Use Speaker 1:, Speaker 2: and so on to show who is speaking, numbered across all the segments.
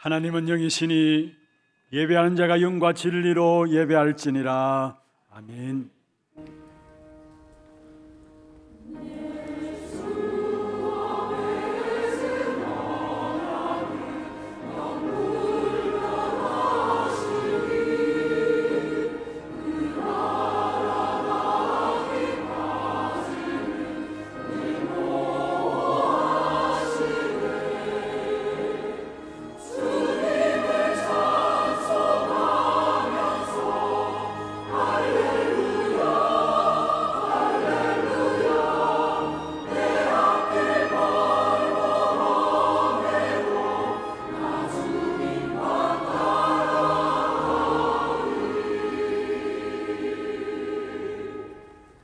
Speaker 1: 하나님은 영이시니 예배하는 자가 영과 진리로 예배할지니라. 아멘.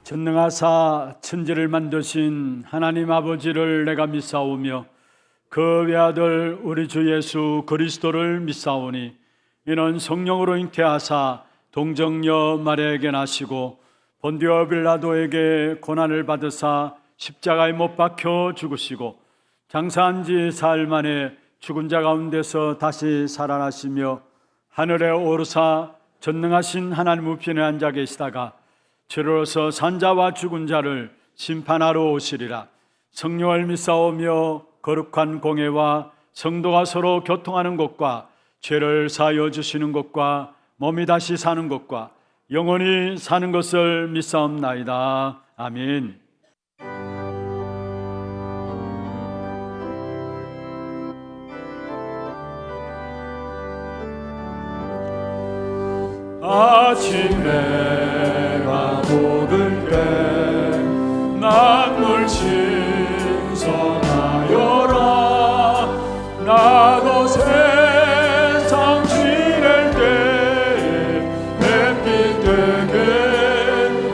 Speaker 1: 전능하사 천지를 만드신 하나님 아버지를 내가 믿사오며 그 외아들 우리 주 예수 그리스도를 믿사오니 이는 성령으로 잉태하사 동정녀 마리아에게 나시고 본디오 빌라도에게 고난을 받으사 십자가에 못 박혀 죽으시고 장사한 지 사흘 만에 죽은 자 가운데서 다시 살아나시며 하늘에 오르사 전능하신 하나님 우편에 앉아 계시다가 죄로서 산자와 죽은 자를 심판하러 오시리라. 성령을 믿사오며 거룩한 공회와 성도가 서로 교통하는 것과 죄를 사하여 주시는 것과 몸이 다시 사는 것과 영원히 사는 것을 믿사옵나이다. 아멘. 아침에 모든 때 만물 신성하여라. 나도 세상 지낼 때에 햇빛 되게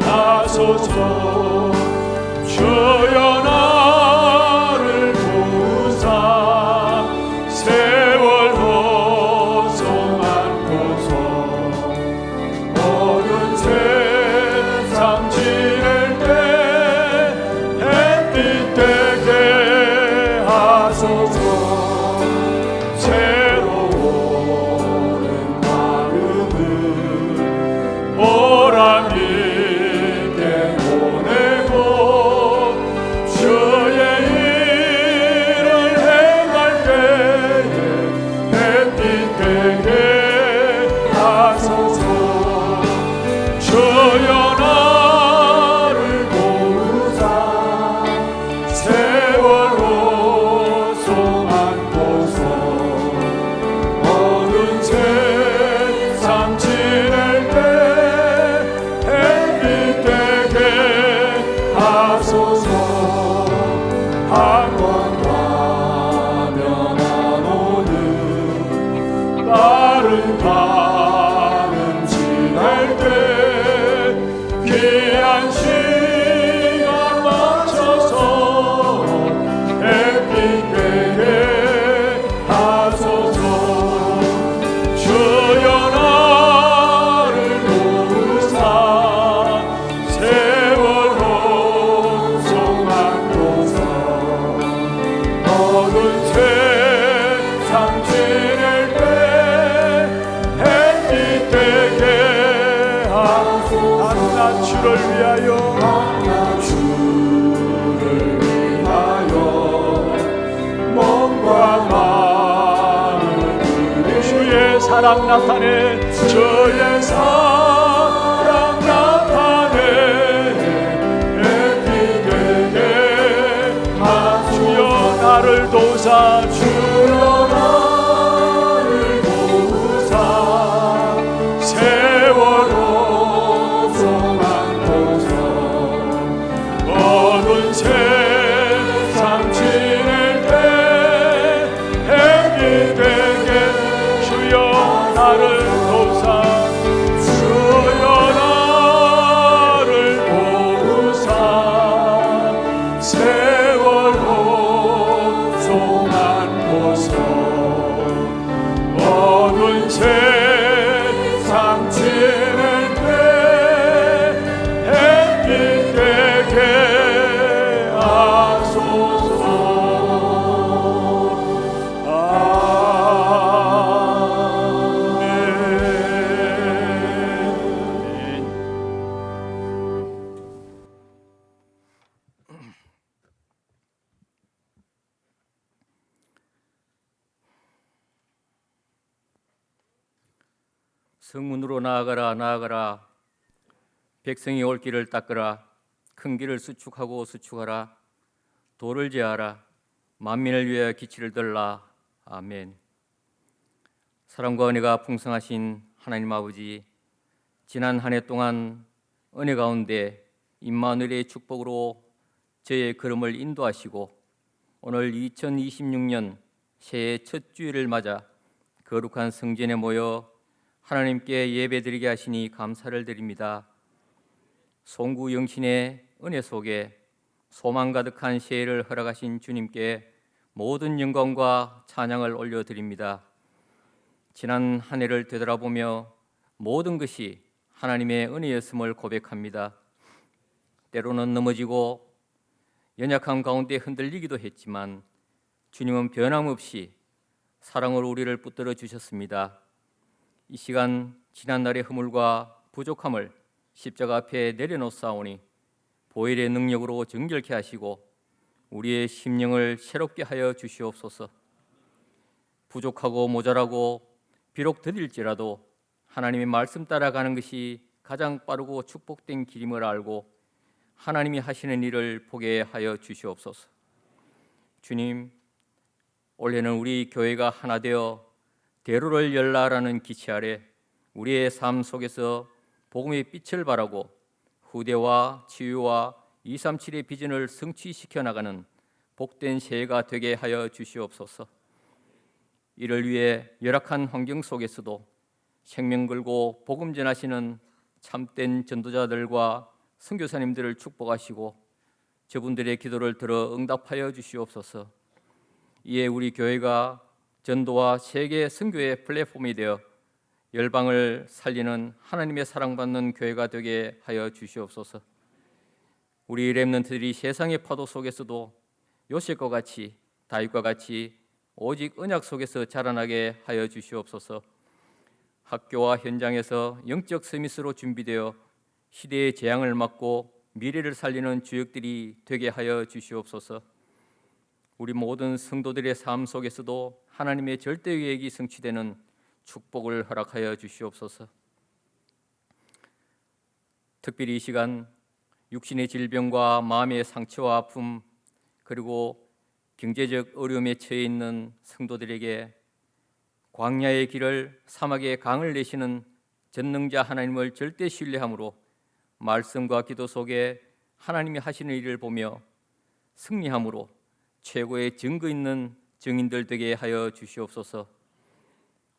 Speaker 1: 하소서. 주여 나를 도우사 세월 호송 안고서 모든 세상 지낼 때 햇빛 되게 하소서. 새로운 마음을 보람 있게 보내고 주의 일을 행할 때에 햇빛 되게 하소서. 주여 나를 도우사 세월 호송 안고서 모든 세상 지낼 때 햇빛 되게 하소서. 학원 가면 안 오는 빠른 가는 지날 때 귀한 시간 맞춰서 햇빛 되게 하소서. 주여 나를 도우사 세월 호송 안고서 모든 세상 지낼 때 햇빛 되게 하소서. 나 주를 위하여 몸과 마음을 주의 사랑 나타내 주의 사랑 나타내 햇빛 되게 하소서. 나를 도우사 주여 나를 도우사 세월 호송 안고서 모든 세상 지낼 때 햇빛 되게 주여 나를 도우사 주여 나를 도우사 세월 호송 안고서 모든 세상 지낼 때 햇빛 되게 하소서.
Speaker 2: 성문으로 나아가라 나아가라. 백성이 올 길을 닦으라. 큰 길을 수축하고 수축하라. 도를 제하라. 만민을 위하여 기치를 들라. 아멘. 사랑과 은혜가 풍성하신 하나님 아버지, 지난 한 해 동안 은혜 가운데 임마누엘의 축복으로 저의 걸음을 인도하시고 오늘 2026년 새해 첫 주일을 맞아 거룩한 성전에 모여 하나님께 예배드리게 하시니 감사를 드립니다. 송구 영신의 은혜 속에 소망 가득한 새해를 허락하신 주님께 모든 영광과 찬양을 올려드립니다. 지난 한 해를 되돌아보며 모든 것이 하나님의 은혜였음을 고백합니다. 때로는 넘어지고 연약한 가운데 흔들리기도 했지만 주님은 변함없이 사랑으로 우리를 붙들어 주셨습니다. 이 시간 지난날의 허물과 부족함을 십자가 앞에 내려놓사오니 보혈의 능력으로 정결케 하시고 우리의 심령을 새롭게 하여 주시옵소서. 부족하고 모자라고 비록 더딜지라도 하나님의 말씀 따라가는 것이 가장 빠르고 축복된 길임을 알고 하나님이 하시는 일을 보게 하여 주시옵소서. 주님, 올해는 우리 교회가 하나 되어 대로를 열라라는 기치 아래 우리의 삶 속에서 복음의 빛을 발하고 후대와 치유와 237의 비전을 성취시켜 나가는 복된 새해가 되게 하여 주시옵소서. 이를 위해 열악한 환경 속에서도 생명 걸고 복음 전하시는 참된 전도자들과 선교사님들을 축복하시고 저분들의 기도를 들어 응답하여 주시옵소서. 이에 우리 교회가 전도와 세계 선교의 플랫폼이 되어 열방을 살리는 하나님의 사랑받는 교회가 되게 하여 주시옵소서. 우리 렘넌트들이 세상의 파도 속에서도 요셉과 같이 다윗과 같이 오직 언약 속에서 자라나게 하여 주시옵소서. 학교와 현장에서 영적 서밋으로 준비되어 시대의 재앙을 막고 미래를 살리는 주역들이 되게 하여 주시옵소서. 우리 모든 성도들의 삶 속에서도 하나님의 절대 계획이 성취되는 축복을 허락하여 주시옵소서. 특별히 이 시간 육신의 질병과 마음의 상처와 아픔 그리고 경제적 어려움에 처해 있는 성도들에게 광야의 길을 사막의 강을 내시는 전능자 하나님을 절대 신뢰함으로 말씀과 기도 속에 하나님이 하시는 일을 보며 승리함으로 최고의 증거 있는 증인들 되게 하여 주시옵소서.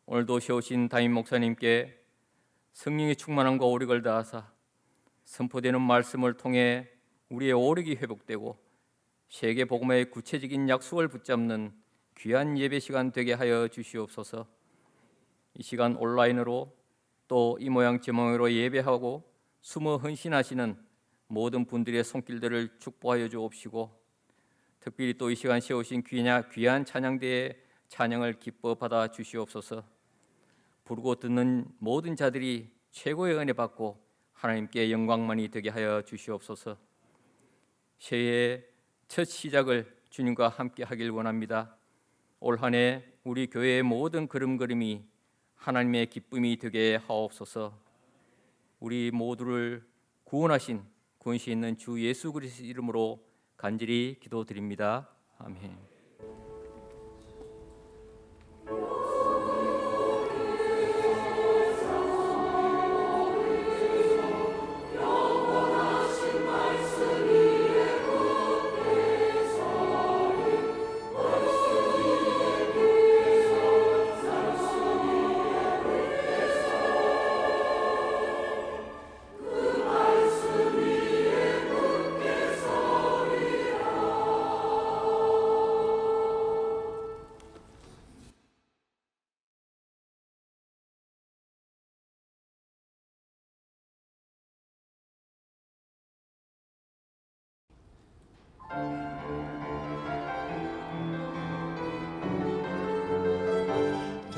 Speaker 2: 오늘도 세우신 담임 목사님께 성령의 충만함과 오력을 다하사 선포되는 말씀을 통해 우리의 오력이 회복되고 세계 복음의 구체적인 약속을 붙잡는 귀한 예배 시간 되게 하여 주시옵소서. 이 시간 온라인으로 또 이 모양 저 모양으로 예배하고 숨어 헌신하시는 모든 분들의 손길들을 축복하여 주옵시고 특별히 또 이 시간 세우신 귀한 찬양대의 찬양을 기뻐 받아 주시옵소서. 부르고 듣는 모든 자들이 최고의 은혜 받고 하나님께 영광만이 되게 하여 주시옵소서. 새해의 첫 시작을 주님과 함께 하길 원합니다. 올 한 해 우리 교회의 모든 걸음걸음이 하나님의 기쁨이 되게 하옵소서. 우리 모두를 구원하신 권세 있는 주 예수 그리스도 이름으로 간절히 기도드립니다. 아멘.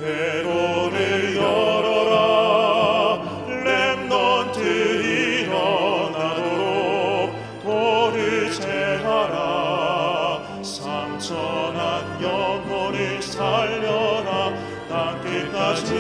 Speaker 3: 대로를 열어라. 렘넌트 일어나도록 도를 제하라. 상처난 영혼을 살려라. 땅 끝까지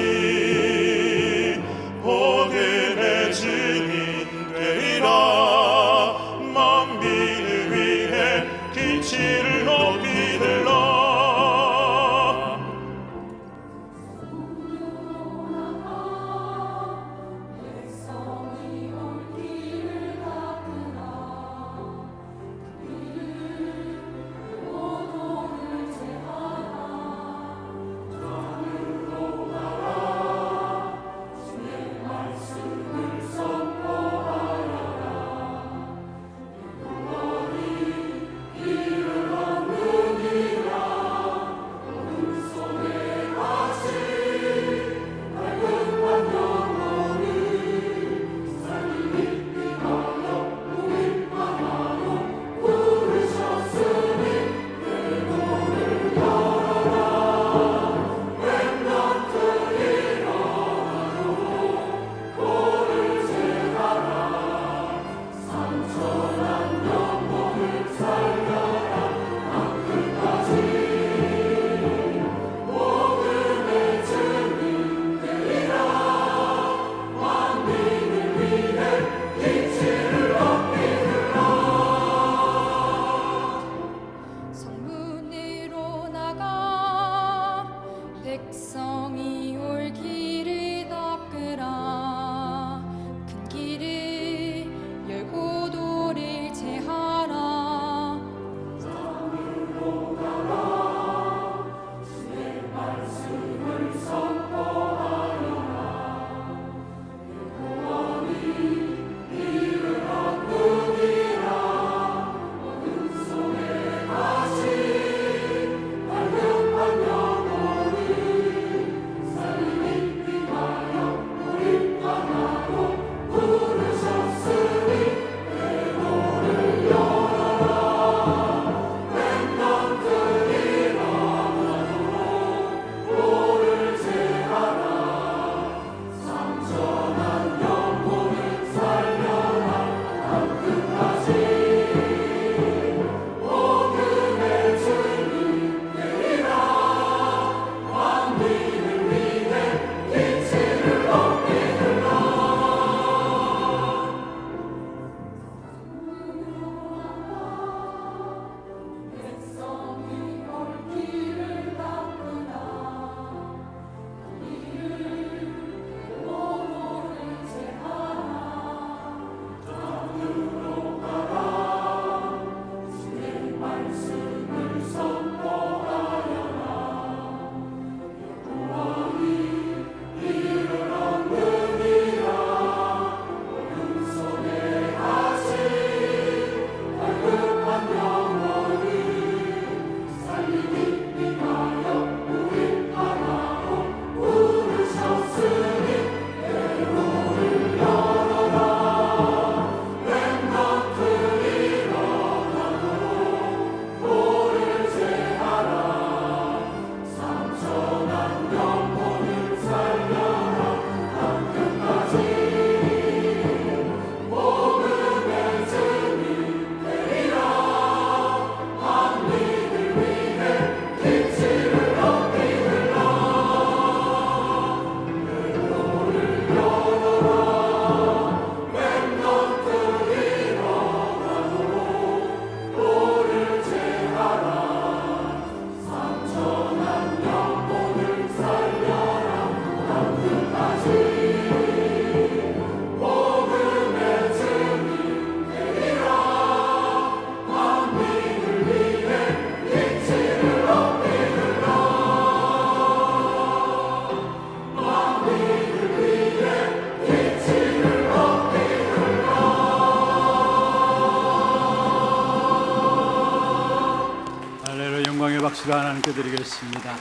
Speaker 1: 박수 하나님께 드리겠습니다.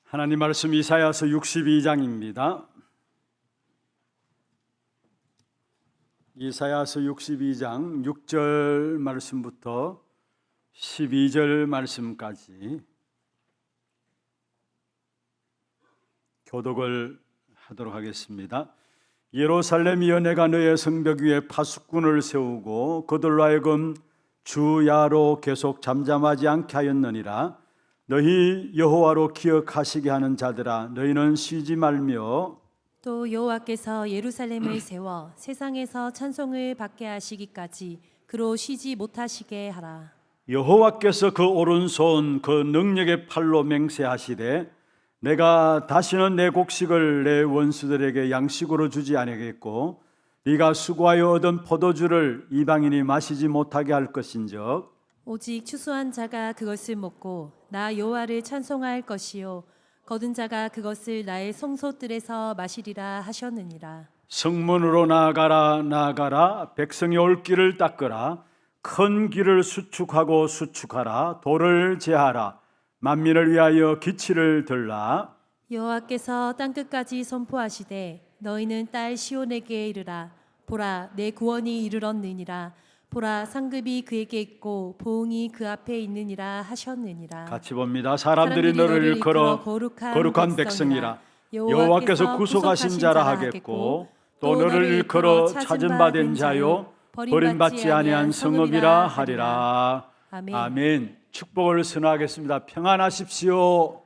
Speaker 1: 하나님 말씀 이사야서 62장입니다. 이사야서 62장 6절 말씀부터 12절 말씀까지 교독을 하도록 하겠습니다. 예루살렘이여, 내가 너의 성벽 위에 파수꾼을 세우고 그들로 하여금 주야로 계속 잠잠하지 않게 하였느니라. 너희 여호와로 기억하시게 하는 자들아, 너희는 쉬지 말며
Speaker 4: 또 여호와께서 예루살렘을 세워 세상에서 찬송을 받게 하시기까지 그로 쉬지 못하시게 하라.
Speaker 1: 여호와께서 그 오른손 그 능력의 팔로 맹세하시되 내가 다시는 내 곡식을 내 원수들에게 양식으로 주지 아니하겠고 네가 수고하여 얻은 포도주를 이방인이 마시지 못하게 할 것인즉
Speaker 4: 오직 추수한 자가 그것을 먹고 나 여호와를 찬송할 것이요 거둔 자가 그것을 나의 성소들에서 마시리라 하셨느니라.
Speaker 1: 성문으로 나아가라, 나아가라. 백성이 올 길을 닦으라. 큰 길을 수축하고 수축하라. 돌을 제하라. 만민을 위하여 기치를 들라.
Speaker 4: 여호와께서 땅끝까지 선포하시되 너희는 딸 시온에게 이르라. 보라, 내 구원이 이르렀느니라. 보라, 상급이 그에게 있고 보응이 그 앞에 있느니라 하셨느니라.
Speaker 1: 같이 봅니다. 사람들이 너를 일컬어 거룩한 백성이라. 여호와께서 구속하신 자라 하겠고 또 너를 일컬어 찾은 바 된 자요 버림받지 아니한 성읍이라 하리라. 아멘. 축복을 선언하겠습니다. 평안하십시오.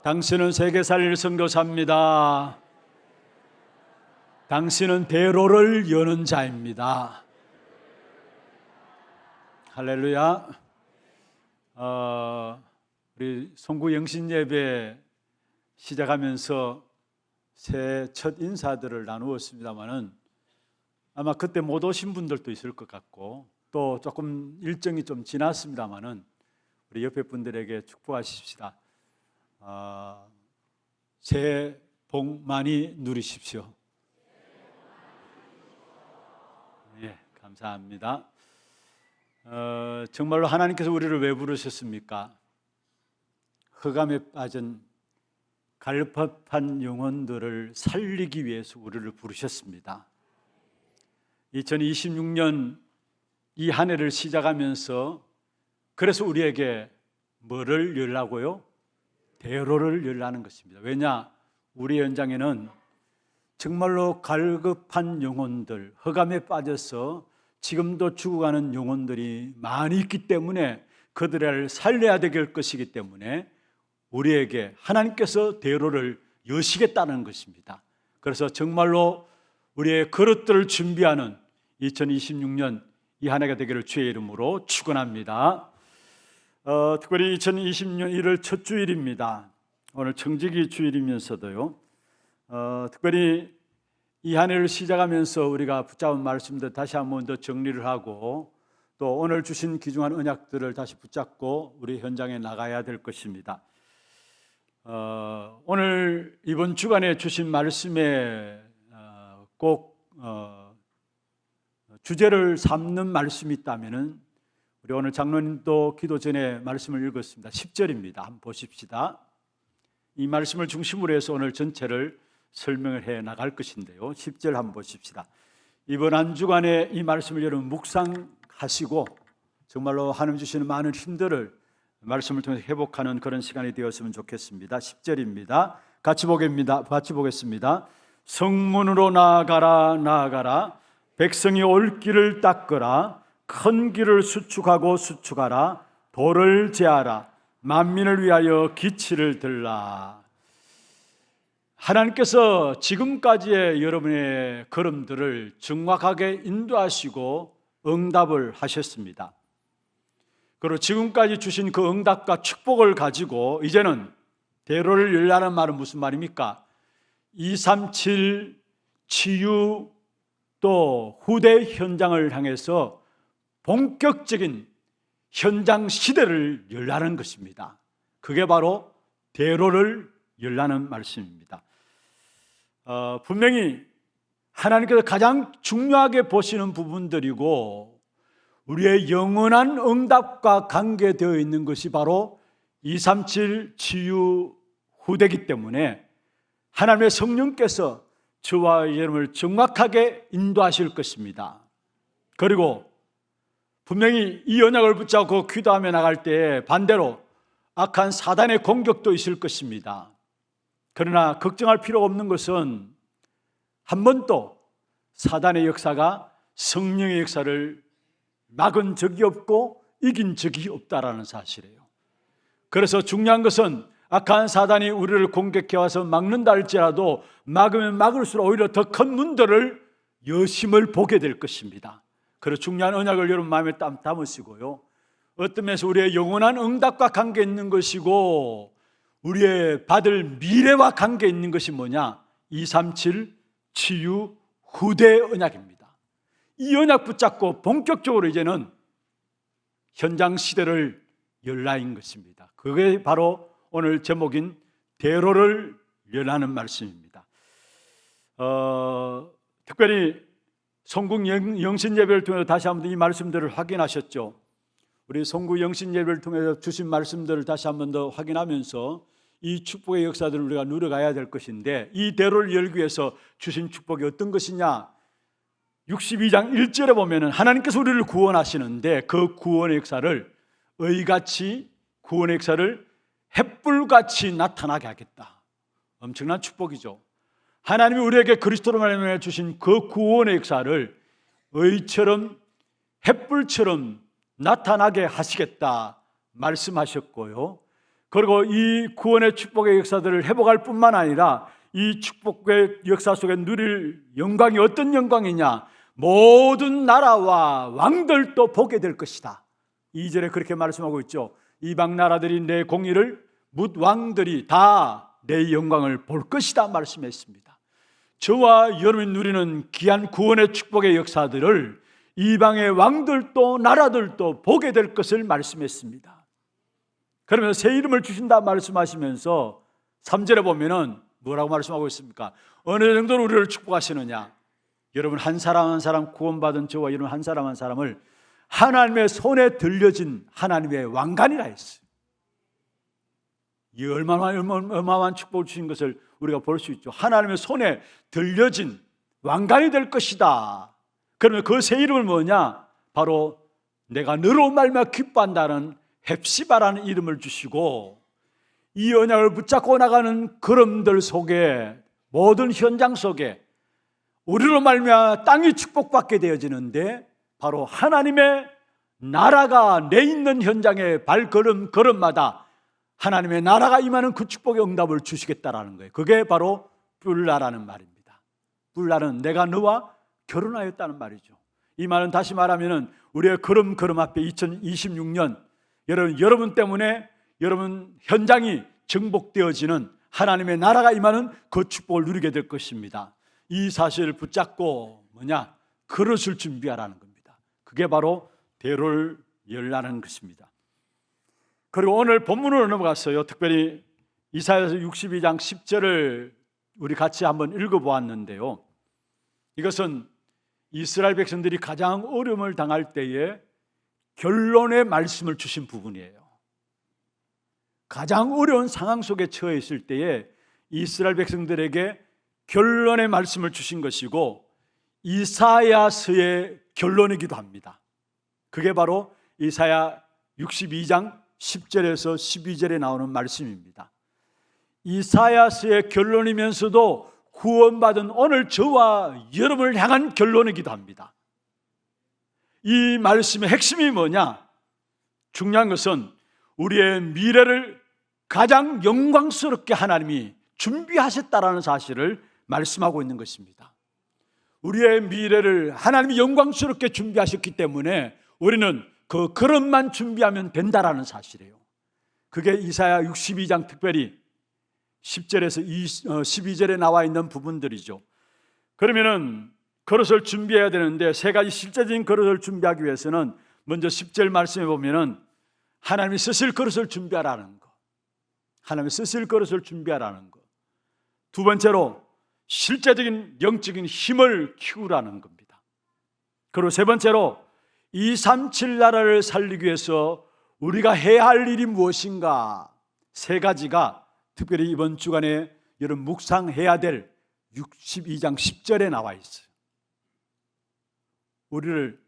Speaker 1: 당신은 세계살 선교사입니다. 당신은 대로를 여는 자입니다. 할렐루야. 우리 송구 영신 예배 시작하면서 새 첫 인사들을 나누었습니다만은 아마 그때 못 오신 분들도 있을 것 같고 또 조금 일정이 좀 지났습니다만은 우리 옆에 분들에게 축복하십시다. 새해 복 많이 누리십시오. 예, 감사합니다. 정말로 하나님께서 우리를 왜 부르셨습니까? 흑암에 빠진 갈급한 영혼들을 살리기 위해서 우리를 부르셨습니다. 2026년 이 한 해를 시작하면서 그래서 우리에게 뭐를 열라고요? 대로를 열라는 것입니다. 왜냐? 우리 현장에는 정말로 갈급한 영혼들, 흑암에 빠져서 지금도 죽어가는 영혼들이 많이 있기 때문에 그들을 살려야 될 것이기 때문에 우리에게 하나님께서 대로를 여시겠다는 것입니다. 그래서 정말로 우리의 그릇들을 준비하는 2026년 이 한 해가 되기를 주의 이름으로 축원합니다. 특별히 2026년 1월 첫 주일입니다. 오늘 청지기 주일이면서도요. 특별히 이 한 해를 시작하면서 우리가 붙잡은 말씀들 다시 한번 더 정리를 하고 또 오늘 주신 귀중한 언약들을 다시 붙잡고 우리 현장에 나가야 될 것입니다. 오늘 이번 주간에 주신 말씀에 꼭 주제를 삼는 말씀이 있다면은 우리 오늘 장로님도 기도 전에 말씀을 읽었습니다. 10절입니다. 한번 보십시다. 이 말씀을 중심으로 해서 오늘 전체를 설명을 해 나갈 것인데요. 10절 한번 보십시다. 이번 한 주간에 이 말씀을 여러분 묵상하시고 정말로 하나님 주시는 많은 힘들을 말씀을 통해서 회복하는 그런 시간이 되었으면 좋겠습니다. 10절입니다. 같이 보겠습니다. 성문으로 나아가라, 나아가라. 백성이 올 길을 닦으라. 큰 길을 수축하고 수축하라. 돌을 제하라. 만민을 위하여 기치를 들라. 하나님께서 지금까지의 여러분의 걸음들을 정확하게 인도하시고 응답을 하셨습니다. 그리고 지금까지 주신 그 응답과 축복을 가지고 이제는 대로를 열라는 말은 무슨 말입니까? 237 치유 또 후대 현장을 향해서 본격적인 현장 시대를 열라는 것입니다. 그게 바로 대로를 열라는 말씀입니다. 분명히 하나님께서 가장 중요하게 보시는 부분들이고 우리의 영원한 응답과 관계되어 있는 것이 바로 237 치유 후대이기 때문에 하나님의 성령께서 저와 여러분을 정확하게 인도하실 것입니다. 그리고 분명히 이 언약을 붙잡고 기도하며 나갈 때 반대로 악한 사단의 공격도 있을 것입니다. 그러나 걱정할 필요가 없는 것은 한 번도 사단의 역사가 성령의 역사를 막은 적이 없고 이긴 적이 없다라는 사실이에요. 그래서 중요한 것은 악한 사단이 우리를 공격해 와서 막는다 할지라도 막으면 막을수록 오히려 더 큰 문들을 여심을 보게 될 것입니다. 그래서 중요한 언약을 여러분 마음에 담으시고요. 어떤 면에서 우리의 영원한 응답과 관계 있는 것이고 우리의 받을 미래와 관계 있는 것이 뭐냐? 237 치유 후대 언약입니다. 이 언약 붙잡고 본격적으로 이제는 현장 시대를 열라인 것입니다. 그게 바로 오늘 제목인 대로를 열라는 말씀입니다. 특별히 송국 영신 예배를 통해서 다시 한번 이 말씀들을 확인하셨죠. 우리 송국 영신 예배를 통해서 주신 말씀들을 다시 한번 더 확인하면서 이 축복의 역사들을 우리가 누려가야 될 것인데, 이 대로를 열기 위해서 주신 축복이 어떤 것이냐? 62장 1절에 보면은 하나님께서 우리를 구원하시는데 그 구원의 역사를 의같이 구원의 역사를 햇불같이 나타나게 하겠다. 엄청난 축복이죠. 하나님이 우리에게 그리스도로 말미암아 주신 그 구원의 역사를 의처럼 햇불처럼 나타나게 하시겠다 말씀하셨고요. 그리고 이 구원의 축복의 역사들을 회복할 뿐만 아니라 이 축복의 역사 속에 누릴 영광이 어떤 영광이냐? 모든 나라와 왕들도 보게 될 것이다. 2절에 그렇게 말씀하고 있죠. 이방 나라들이 내 공의를 뭇 왕들이 다 내 영광을 볼 것이다 말씀했습니다. 저와 여러분이 누리는 귀한 구원의 축복의 역사들을 이방의 왕들도 나라들도 보게 될 것을 말씀했습니다. 그러면 새 이름을 주신다 말씀하시면서 3절에 보면은 뭐라고 말씀하고 있습니까? 어느 정도로 우리를 축복하시느냐? 여러분 한 사람 한 사람 구원받은 저와 여러분 한 사람 한 사람을 하나님의 손에 들려진 하나님의 왕관이라 했어요. 이 어마어마한 축복을 주신 것을 우리가 볼 수 있죠. 하나님의 손에 들려진 왕관이 될 것이다. 그러면 그 새 이름을 뭐냐? 바로 내가 너로 말미암아 기뻐한다는 헵시바라는 이름을 주시고, 이 언약을 붙잡고 나가는 걸음들 속에 모든 현장 속에 우리로 말미암아 땅이 축복받게 되어지는데 바로 하나님의 나라가 내 있는 현장의 걸음마다 하나님의 나라가 임하는 그 축복의 응답을 주시겠다라는 거예요. 그게 바로 뿔라라는 말입니다. 뿔라는 내가 너와 결혼하였다는 말이죠. 이 말은 다시 말하면 우리의 걸음 앞에 2026년 여러분 때문에 여러분 현장이 정복되어지는 하나님의 나라가 임하는 그 축복을 누리게 될 것입니다. 이 사실을 붙잡고 그릇을 준비하라는 겁니다. 그게 바로 대로를 열라는 것입니다. 그리고 오늘 본문으로 넘어갔어요. 특별히 이사야서 62장 10절을 우리 같이 한번 읽어보았는데요. 이것은 이스라엘 백성들이 가장 어려움을 당할 때에 결론의 말씀을 주신 부분이에요. 가장 어려운 상황 속에 처해 있을 때에 이스라엘 백성들에게 결론의 말씀을 주신 것이고 이사야서의 결론이기도 합니다. 그게 바로 이사야 62장 10절에서 12절에 나오는 말씀입니다. 이사야서의 결론이면서도 구원받은 오늘 저와 여러분을 향한 결론이기도 합니다. 이 말씀의 핵심이 뭐냐? 중요한 것은 우리의 미래를 가장 영광스럽게 하나님이 준비하셨다라는 사실을 말씀하고 있는 것입니다. 우리의 미래를 하나님이 영광스럽게 준비하셨기 때문에 우리는 그 걸음만 준비하면 된다라는 사실이에요. 그게 이사야 62장 특별히 10절에서 12절에 나와 있는 부분들이죠. 그러면은 그릇을 준비해야 되는데 세 가지 실제적인 그릇을 준비하기 위해서는 먼저 10절 말씀에 보면은 하나님이 쓰실 그릇을 준비하라는 거. 하나님이 쓰실 그릇을 준비하라는 거. 두 번째로 실제적인 영적인 힘을 키우라는 겁니다. 그리고 세 번째로 237 나라를 살리기 위해서 우리가 해야 할 일이 무엇인가? 세 가지가 특별히 이번 주간에 여러분 묵상해야 될 62장 10절에 나와 있어요. 우리를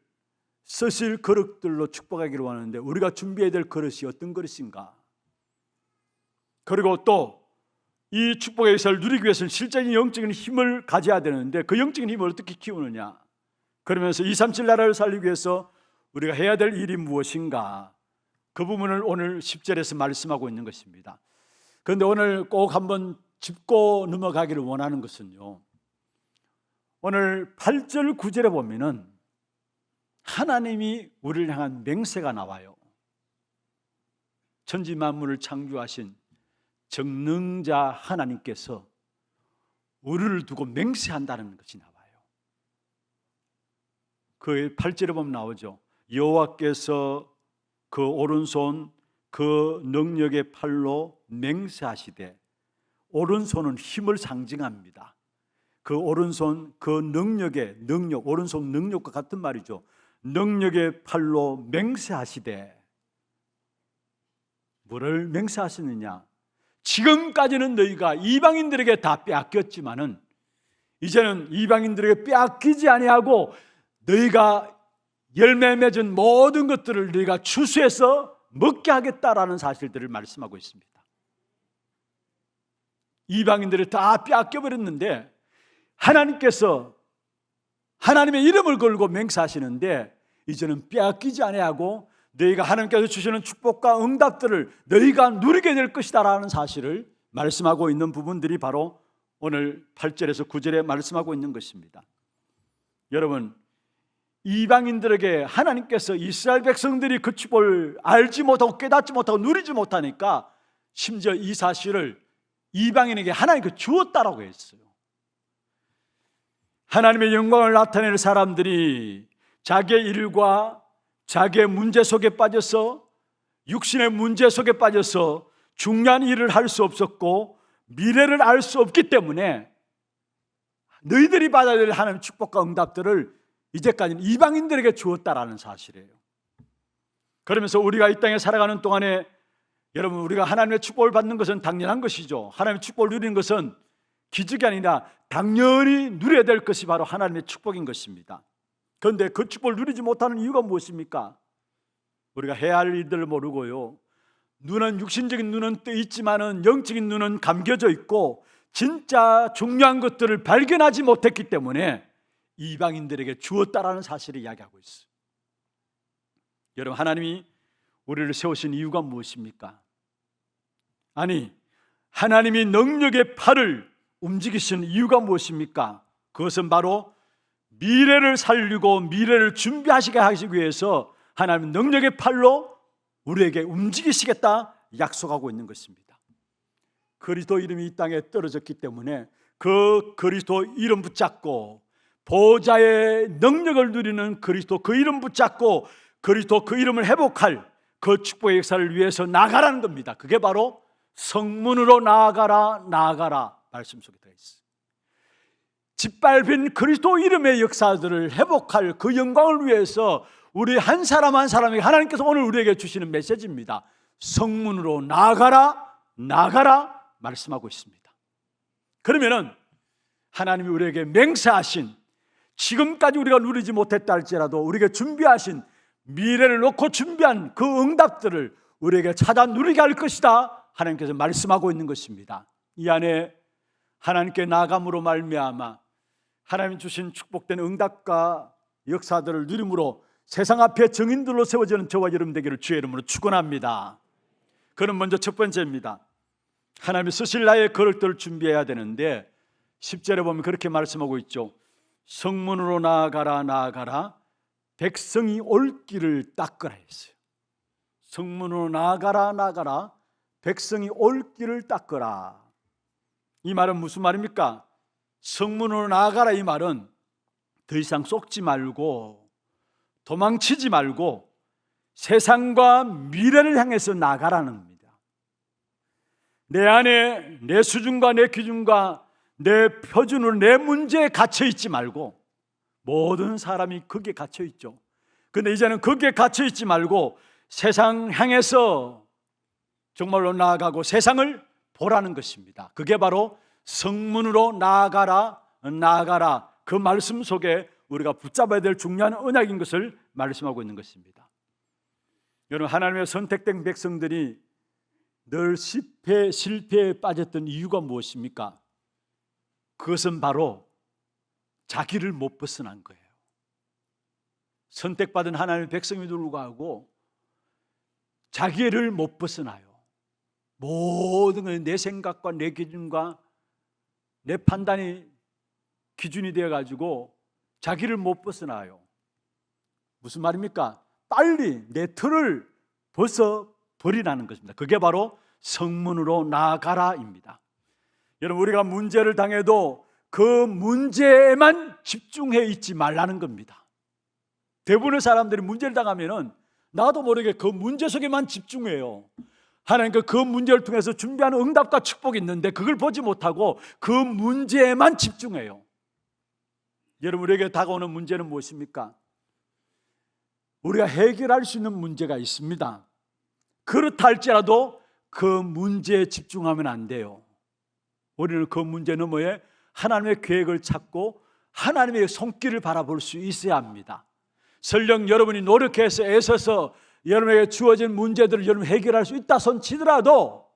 Speaker 1: 쓰실 그릇들로 축복하기를 원하는데 우리가 준비해야 될 그릇이 어떤 그릇인가? 그리고 또 이 축복의 역사를 누리기 위해서는 실제적인 영적인 힘을 가져야 되는데 그 영적인 힘을 어떻게 키우느냐? 그러면서 237 나라를 살리기 위해서 우리가 해야 될 일이 무엇인가? 그 부분을 오늘 10절에서 말씀하고 있는 것입니다. 그런데 오늘 꼭 한번 짚고 넘어가기를 원하는 것은요, 오늘 8절 9절에 보면은 하나님이 우리를 향한 맹세가 나와요. 천지 만물을 창조하신 전능자 하나님께서 우리를 두고 맹세한다는 것이 나와요. 그 8절에 보면 나오죠. 여호와께서 그 오른손 그 능력의 팔로 맹세하시되, 오른손은 힘을 상징합니다. 그 오른손 그 능력의 능력, 오른손 능력과 같은 말이죠. 능력의 팔로 맹세하시되, 뭐를 맹세하시느냐? 지금까지는 너희가 이방인들에게 다 빼앗겼지만은 이제는 이방인들에게 빼앗기지 아니하고 너희가 열매 맺은 모든 것들을 너희가 추수해서 먹게 하겠다라는 사실들을 말씀하고 있습니다. 이방인들을 다 빼앗겨 버렸는데 하나님께서 하나님의 이름을 걸고 맹세하시는데 이제는 빼앗기지 아니하고 너희가 하나님께서 주시는 축복과 응답들을 너희가 누리게 될 것이다라는 사실을 말씀하고 있는 부분들이 바로 오늘 8절에서 9절에 말씀하고 있는 것입니다. 여러분, 이방인들에게 하나님께서 이스라엘 백성들이 그 축복을 알지 못하고 깨닫지 못하고 누리지 못하니까 심지어 이 사실을 이방인에게 하나님께 주었다라고 했어요. 하나님의 영광을 나타내는 사람들이 자기의 일과 자기의 문제 속에 빠져서, 육신의 문제 속에 빠져서 중요한 일을 할 수 없었고 미래를 알 수 없기 때문에 너희들이 받아야 될 하나님의 축복과 응답들을 이제까지는 이방인들에게 주었다라는 사실이에요. 그러면서 우리가 이 땅에 살아가는 동안에 여러분, 우리가 하나님의 축복을 받는 것은 당연한 것이죠. 하나님의 축복을 누리는 것은 기적이 아니라 당연히 누려야 될 것이 바로 하나님의 축복인 것입니다. 그런데 그 축복을 누리지 못하는 이유가 무엇입니까? 우리가 해야 할 일들을 모르고요, 눈은, 육신적인 눈은 떠 있지만은 영적인 눈은 감겨져 있고 진짜 중요한 것들을 발견하지 못했기 때문에 이방인들에게 주었다라는 사실을 이야기하고 있어요. 여러분, 하나님이 우리를 세우신 이유가 무엇입니까? 아니, 하나님이 능력의 팔을 움직이신 이유가 무엇입니까? 그것은 바로 미래를 살리고 미래를 준비하시게 하시기 위해서 하나님은 능력의 팔로 우리에게 움직이시겠다 약속하고 있는 것입니다. 그리스도 이름이 이 땅에 떨어졌기 때문에 그 그리스도 이름 붙잡고 보좌의 능력을 누리는 그리스도 그 이름 붙잡고 그리스도 그 이름을 회복할 그 축복의 역사를 위해서 나아가라는 겁니다. 그게 바로 성문으로 나아가라, 나아가라 말씀 속에 들어 있어요. 짓밟힌 그리스도 이름의 역사들을 회복할 그 영광을 위해서 우리 한 사람 한 사람에게 하나님께서 오늘 우리에게 주시는 메시지입니다. 성문으로 나아가라, 나아가라 말씀하고 있습니다. 그러면은 하나님이 우리에게 맹세하신, 지금까지 우리가 누리지 못했다 할지라도 우리에게 준비하신, 미래를 놓고 준비한 그 응답들을 우리에게 찾아 누리게 할 것이다 하나님께서 말씀하고 있는 것입니다. 이 안에 하나님께 나아감으로 말미암아 하나님 주신 축복된 응답과 역사들을 누림으로 세상 앞에 증인들로 세워지는 저와 여러분 되기를 주의 이름으로 축원합니다. 그는 먼저 첫 번째입니다. 하나님이 쓰실 나의 그릇들을 준비해야 되는데 10절에 보면 그렇게 말씀하고 있죠. 성문으로 나아가라, 나아가라, 백성이 올 길을 닦으라 했어요. 성문으로 나아가라, 나아가라, 백성이 올 길을 닦으라. 이 말은 무슨 말입니까? 성문으로 나아가라, 이 말은 더 이상 속지 말고 도망치지 말고 세상과 미래를 향해서 나아가라는 겁니다. 내 안에 내 수준과 내 기준과 내 표준으로 내 문제에 갇혀 있지 말고, 모든 사람이 거기에 갇혀 있죠. 근데 이제는 거기에 갇혀 있지 말고 세상 향해서 정말로 나아가고 세상을 보라는 것입니다. 그게 바로 성문으로 나아가라, 나아가라. 그 말씀 속에 우리가 붙잡아야 될 중요한 언약인 것을 말씀하고 있는 것입니다. 여러분, 하나님의 선택된 백성들이 늘 실패에 빠졌던 이유가 무엇입니까? 그것은 바로 자기를 못 벗어난 거예요. 선택받은 하나님의 백성임에도 불구하고 자기를 못 벗어나요. 모든 건 내 생각과 내 기준과 내 판단이 기준이 되어가지고 자기를 못 벗어나요. 무슨 말입니까? 빨리 내 틀을 벗어버리라는 것입니다. 그게 바로 성문으로 나아가라입니다. 여러분, 우리가 문제를 당해도 그 문제에만 집중해 있지 말라는 겁니다. 대부분의 사람들이 문제를 당하면은 나도 모르게 그 문제 속에만 집중해요. 하나님께 그 문제를 통해서 준비하는 응답과 축복이 있는데 그걸 보지 못하고 그 문제에만 집중해요. 여러분, 우리에게 다가오는 문제는 무엇입니까? 우리가 해결할 수 있는 문제가 있습니다. 그렇다 할지라도 그 문제에 집중하면 안 돼요. 우리는 그 문제 너머에 하나님의 계획을 찾고 하나님의 손길을 바라볼 수 있어야 합니다. 설령 여러분이 노력해서 애써서 여러분에게 주어진 문제들을 여러분 해결할 수 있다 손치더라도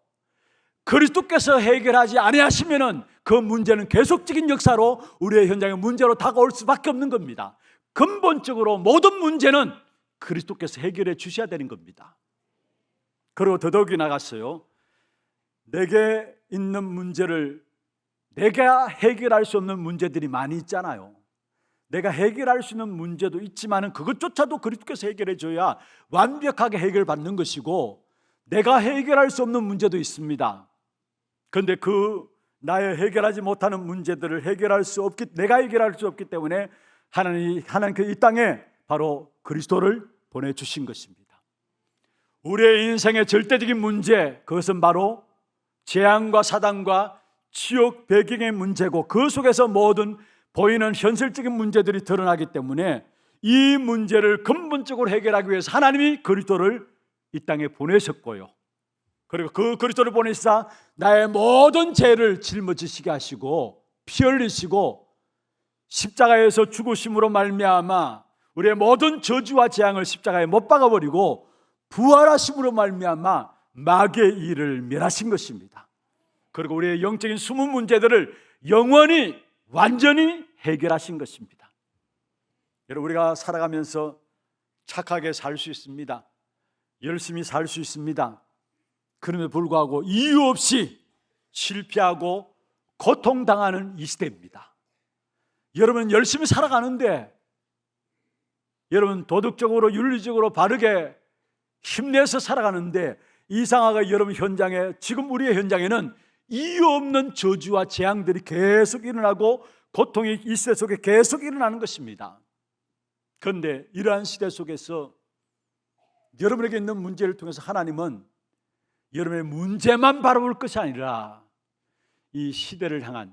Speaker 1: 그리스도께서 해결하지 아니하시면은 그 문제는 계속적인 역사로 우리의 현장에 문제로 다가올 수밖에 없는 겁니다. 근본적으로 모든 문제는 그리스도께서 해결해 주셔야 되는 겁니다. 그리고 더더욱이 나갔어요. 내게 있는 문제를 내가 해결할 수 없는 문제들이 많이 있잖아요. 내가 해결할 수 있는 문제도 있지만 그것조차도 그리스도께서 해결해 줘야 완벽하게 해결받는 것이고, 내가 해결할 수 없는 문제도 있습니다. 그런데 그 나의 해결하지 못하는 문제들을 내가 해결할 수 없기 때문에 하나님께 이 땅에 바로 그리스도를 보내주신 것입니다. 우리의 인생의 절대적인 문제, 그것은 바로 재앙과 사단과 지옥 배경의 문제고, 그 속에서 모든 보이는 현실적인 문제들이 드러나기 때문에 이 문제를 근본적으로 해결하기 위해서 하나님이 그리스도를 이 땅에 보내셨고요, 그리고 그 그리스도를 보내시사 나의 모든 죄를 짊어지시게 하시고 피 흘리시고 십자가에서 죽으심으로 말미암아 우리의 모든 저주와 재앙을 십자가에 못 박아버리고 부활하심으로 말미암아 마귀의 일을 멸하신 것입니다. 그리고 우리의 영적인 숨은 문제들을 영원히 완전히 해결하신 것입니다. 여러분, 우리가 살아가면서 착하게 살 수 있습니다. 열심히 살 수 있습니다. 그럼에도 불구하고 이유 없이 실패하고 고통당하는 이 시대입니다. 여러분, 열심히 살아가는데, 여러분 도덕적으로 윤리적으로 바르게 힘내서 살아가는데, 이상하게 여러분 현장에, 지금 우리의 현장에는 이유 없는 저주와 재앙들이 계속 일어나고 고통이 이 시대 속에 계속 일어나는 것입니다. 그런데 이러한 시대 속에서 여러분에게 있는 문제를 통해서 하나님은 여러분의 문제만 바라볼 것이 아니라 이 시대를 향한,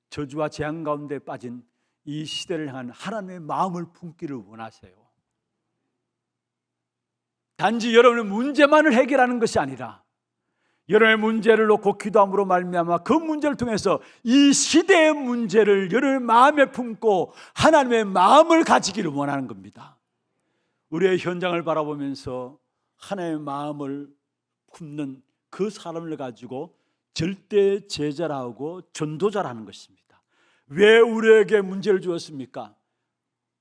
Speaker 1: 저주와 재앙 가운데 빠진 이 시대를 향한 하나님의 마음을 품기를 원하세요. 단지 여러분의 문제만을 해결하는 것이 아니라 여러분의 문제를 놓고 기도함으로 말미암아 그 문제를 통해서 이 시대의 문제를 여러분의 마음에 품고 하나님의 마음을 가지기를 원하는 겁니다. 우리의 현장을 바라보면서 하나님의 마음을 품는 그 사람을 가지고 절대 제자라고 전도자라는 것입니다. 왜 우리에게 문제를 주었습니까?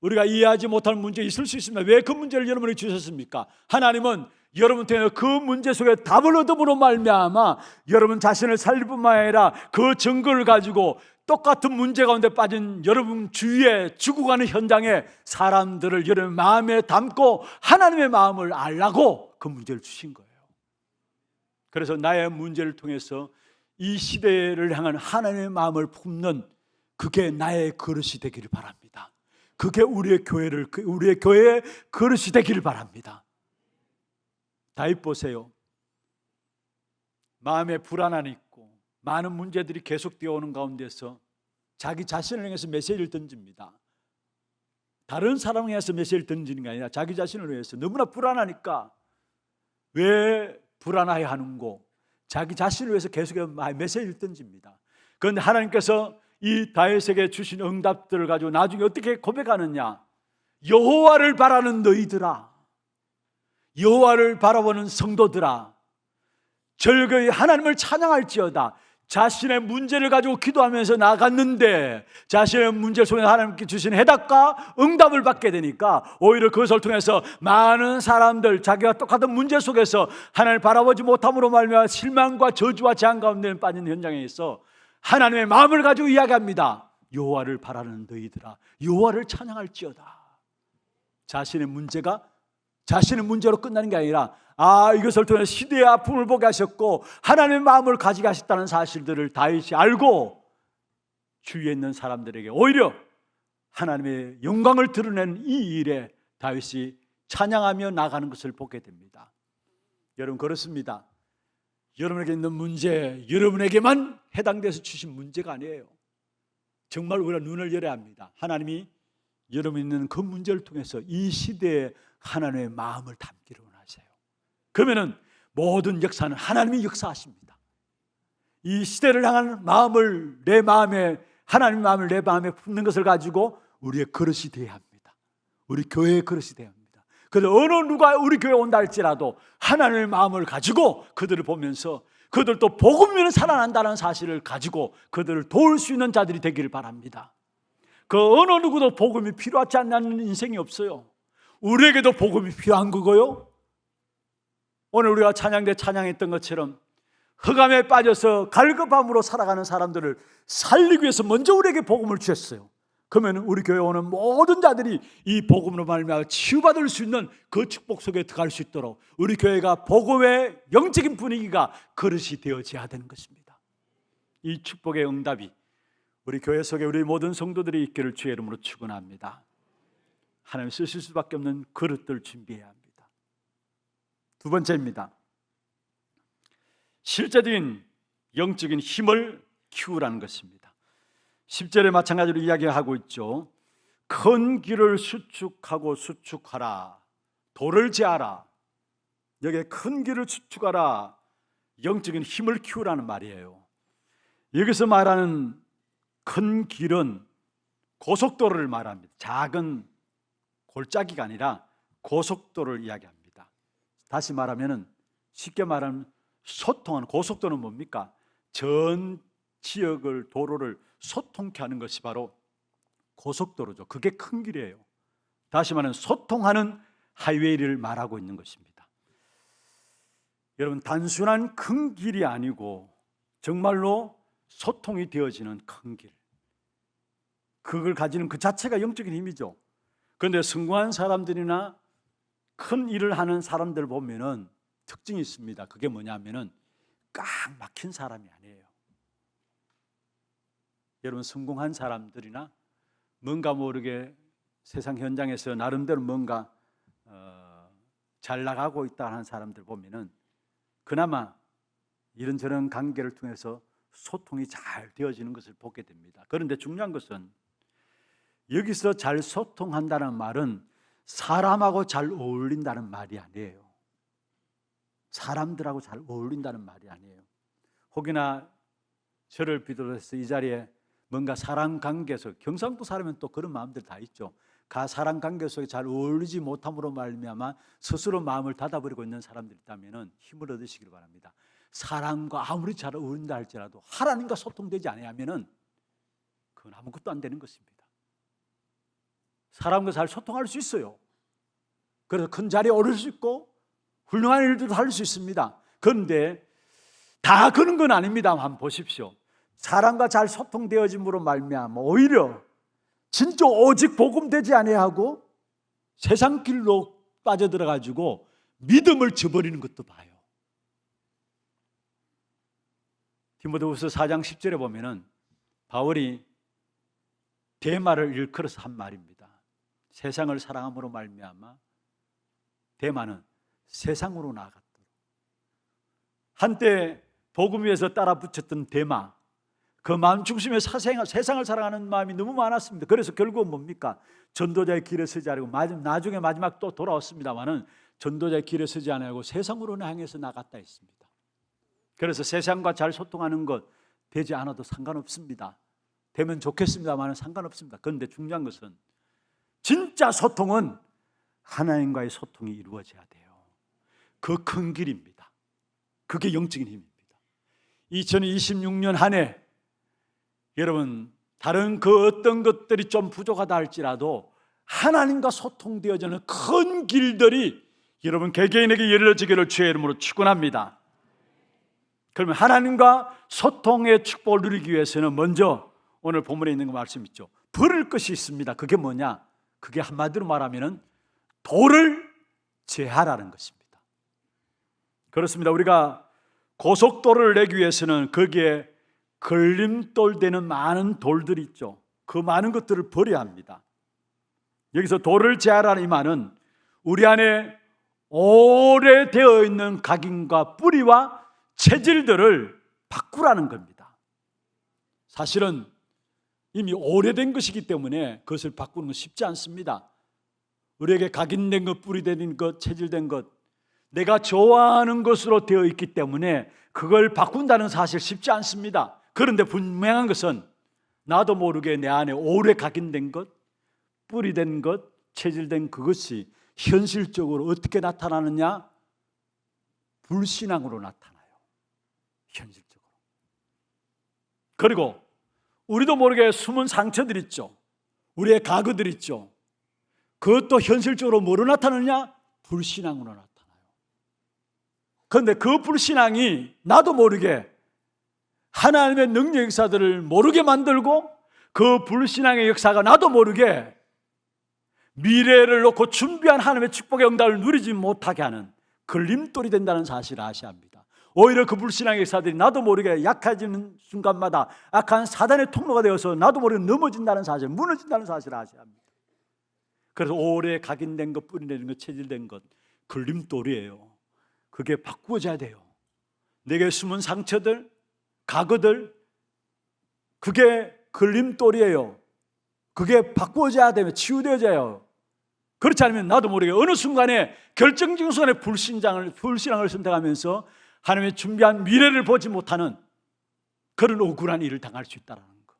Speaker 1: 우리가 이해하지 못할 문제 있을 수 있습니다. 왜 그 문제를 여러분에게 주셨습니까? 하나님은 여러분 통해 그 문제 속에 답을 얻음으로 말미암아 여러분 자신을 살릴 뿐만 아니라 그 증거를 가지고 똑같은 문제 가운데 빠진 여러분 주위에 죽어가는 현장에 사람들을 여러분 마음에 담고 하나님의 마음을 알라고 그 문제를 주신 거예요. 그래서 나의 문제를 통해서 이 시대를 향한 하나님의 마음을 품는, 그게 나의 그릇이 되기를 바랍니다. 그게 우리의 교회의 그릇이 되기를 바랍니다. 다윗 보세요. 마음에 불안함이 있고 많은 문제들이 계속 되어오는 가운데서 자기 자신을 향해서 메시지를 던집니다. 다른 사람을 위해서 메시지를 던지는 게 아니라 자기 자신을 위해서 너무나 불안하니까 왜 불안하게 하는고 자기 자신을 위해서 계속 메시지를 던집니다. 그런데 하나님께서 이 다윗에게 주신 응답들을 가지고 나중에 어떻게 고백하느냐? 여호와를 바라는 너희들아, 여호와를 바라보는 성도들아, 즐거이 하나님을 찬양할지어다. 자신의 문제를 가지고 기도하면서 나갔는데 자신의 문제 속에 하나님께 주신 해답과 응답을 받게 되니까 오히려 그것을 통해서 많은 사람들 자기가 똑같은 문제 속에서 하나님을 바라보지 못함으로 말미암아 실망과 저주와 재앙 가운데 빠진 현장에 있어 하나님의 마음을 가지고 이야기합니다. 여호와를 바라는 너희들아, 여호와를 찬양할지어다. 자신의 문제가 자신의 문제로 끝나는 게 아니라 이것을 통해 시대의 아픔을 보게 하셨고 하나님의 마음을 가지게 하셨다는 사실들을 다윗이 알고 주위에 있는 사람들에게 오히려 하나님의 영광을 드러내는 이 일에 다윗이 찬양하며 나가는 것을 보게 됩니다. 여러분, 그렇습니다. 여러분에게 있는 문제, 여러분에게만 해당돼서 주신 문제가 아니에요. 정말 우리가 눈을 열어야 합니다. 하나님이 여러분이 있는 그 문제를 통해서 이 시대에 하나님의 마음을 담기를 원하세요. 그러면은 모든 역사는 하나님이 역사하십니다. 이 시대를 향한 마음을 내 마음에, 하나님의 마음을 내 마음에 품는 것을 가지고 우리의 그릇이 되어야 합니다. 우리 교회의 그릇이 되어야 합니다. 그래서 어느 누가 우리 교회에 온다 할지라도 하나님의 마음을 가지고 그들을 보면서 그들도 복음이면 살아난다는 사실을 가지고 그들을 도울 수 있는 자들이 되기를 바랍니다. 그 어느 누구도 복음이 필요하지 않는 인생이 없어요. 우리에게도 복음이 필요한 거고요. 오늘 우리가 찬양대 찬양했던 것처럼 흑암에 빠져서 갈급함으로 살아가는 사람들을 살리기 위해서 먼저 우리에게 복음을 주셨어요. 그러면 우리 교회에 오는 모든 자들이 이 복음으로 말미암아 치유받을 수 있는 그 축복 속에 들어갈 수 있도록 우리 교회가 복음의 영적인 분위기가 그릇이 되어져야 되는 것입니다. 이 축복의 응답이 우리 교회 속에 우리 모든 성도들이 있기를 주의 이름으로 축원합니다. 하나님 쓰실 수밖에 없는 그릇들 준비해야 합니다. 두 번째입니다. 실제적인 영적인 힘을 키우라는 것입니다. 10절에 마찬가지로 이야기하고 있죠. 큰 길을 수축하고 수축하라. 돌을 제하라. 여기에 큰 길을 수축하라. 영적인 힘을 키우라는 말이에요. 여기서 말하는 큰 길은 고속도로를 말합니다. 작은 골짜기가 아니라 고속도로를 이야기합니다. 다시 말하면 쉽게 말하면 소통하는 고속도로는 뭡니까? 전 지역을 도로를 소통케 하는 것이 바로 고속도로죠. 그게 큰 길이에요. 다시 말하면 소통하는 하이웨이를 말하고 있는 것입니다. 여러분, 단순한 큰 길이 아니고 정말로 소통이 되어지는 큰 길, 그걸 가지는 그 자체가 영적인 힘이죠. 그런데 성공한 사람들이나 큰 일을 하는 사람들 보면은 특징이 있습니다. 그게 뭐냐면은 꽉 막힌 사람이 아니에요. 여러분, 성공한 사람들이나 뭔가 모르게 세상 현장에서 나름대로 뭔가 잘 나가고 있다 하는 사람들 보면은 그나마 이런저런 관계를 통해서 소통이 잘 되어지는 것을 보게 됩니다. 그런데 중요한 것은 여기서 잘 소통한다는 말은 사람하고 잘 어울린다는 말이 아니에요. 사람들하고 잘 어울린다는 말이 아니에요. 혹여나 저를 비롯해서 이 자리에 뭔가 사람관계 속, 경상도 사람은 또 그런 마음들 다 있죠. 사람관계 속에 잘 어울리지 못함으로 말미암아 스스로 마음을 닫아버리고 있는 사람들이 있다면 힘을 얻으시길 바랍니다. 사람과 아무리 잘 어울린다 할지라도 하나님과 소통되지 않으면 그건 아무것도 안 되는 것입니다. 사람과 잘 소통할 수 있어요. 그래서 큰 자리에 오를 수 있고 훌륭한 일들도 할 수 있습니다. 그런데 다 그런 건 아닙니다. 한번 보십시오. 사람과 잘 소통되어짐으로 말미암아 오히려 진짜 오직 복음 되지 아니하고 세상 길로 빠져들어가지고 믿음을 저버리는 것도 봐요. 디모데후서 4장 10절에 보면은 바울이 데마를 일컬어서 한 말입니다. 세상을 사랑함으로 말미암아 데마는 세상으로 나아갔도록. 한때 복음 위에서 따라 붙였던 데마, 그 마음 중심에 세상을 사랑하는 마음이 너무 많았습니다. 그래서 결국은 뭡니까? 전도자의 길에 서지 않고 나중에 마지막 또 돌아왔습니다마는 전도자의 길에 서지 않고 세상으로 향해서 나갔다 했습니다. 그래서 세상과 잘 소통하는 것 되지 않아도 상관없습니다. 되면 좋겠습니다마는 상관없습니다. 그런데 중요한 것은 진짜 소통은 하나님과의 소통이 이루어져야 돼요. 그 큰 길입니다. 그게 영적인 힘입니다. 2026년 한 해 여러분 다른 그 어떤 것들이 좀 부족하다 할지라도 하나님과 소통되어지는 큰 길들이 여러분 개개인에게 열려지기를 주의 이름으로 축원합니다. 그러면 하나님과 소통의 축복을 누리기 위해서는 먼저 오늘 본문에 있는 거 말씀 있죠. 버릴 것이 있습니다. 그게 뭐냐? 그게 한마디로 말하면 돌을 제하라는 것입니다. 그렇습니다. 우리가 고속도로를 내기 위해서는 거기에 걸림돌 되는 많은 돌들이 있죠. 그 많은 것들을 버려야 합니다. 여기서 돌을 제하라는 이 말은 우리 안에 오래되어 있는 각인과 뿌리와 체질들을 바꾸라는 겁니다. 사실은 이미 오래된 것이기 때문에 그것을 바꾸는 건 쉽지 않습니다. 우리에게 각인된 것, 뿌리된 것, 체질된 것, 내가 좋아하는 것으로 되어 있기 때문에 그걸 바꾼다는 사실 쉽지 않습니다. 그런데 분명한 것은 나도 모르게 내 안에 오래 각인된 것, 뿌리된 것, 체질된 그것이 현실적으로 어떻게 나타나느냐? 불신앙으로 나타나요. 현실적으로. 그리고 우리도 모르게 숨은 상처들 있죠. 우리의 가그들 있죠. 그것도 현실적으로 뭐로 나타나느냐? 불신앙으로 나타나요. 그런데 그 불신앙이 나도 모르게 하나님의 능력 역사들을 모르게 만들고 그 불신앙의 역사가 나도 모르게 미래를 놓고 준비한 하나님의 축복의 응답을 누리지 못하게 하는 걸림돌이 된다는 사실을 아셔야 합니다. 오히려 그 불신앙의 역사들이 나도 모르게 약해지는 순간마다 악한 사단의 통로가 되어서 나도 모르게 넘어진다는 사실, 무너진다는 사실을 아셔야 합니다. 그래서 오래 각인된 것, 뿌리내린 것, 체질된 것, 걸림돌이에요. 그게 바꾸어져야 돼요. 내게 숨은 상처들, 과거들, 그게 걸림돌이에요. 그게 바꾸어져야 되면 치유되어져요. 그렇지 않으면 나도 모르게 어느 순간에 결정적인 순간에 불신앙을 선택하면서 하나님의 준비한 미래를 보지 못하는 그런 억울한 일을 당할 수 있다는 거.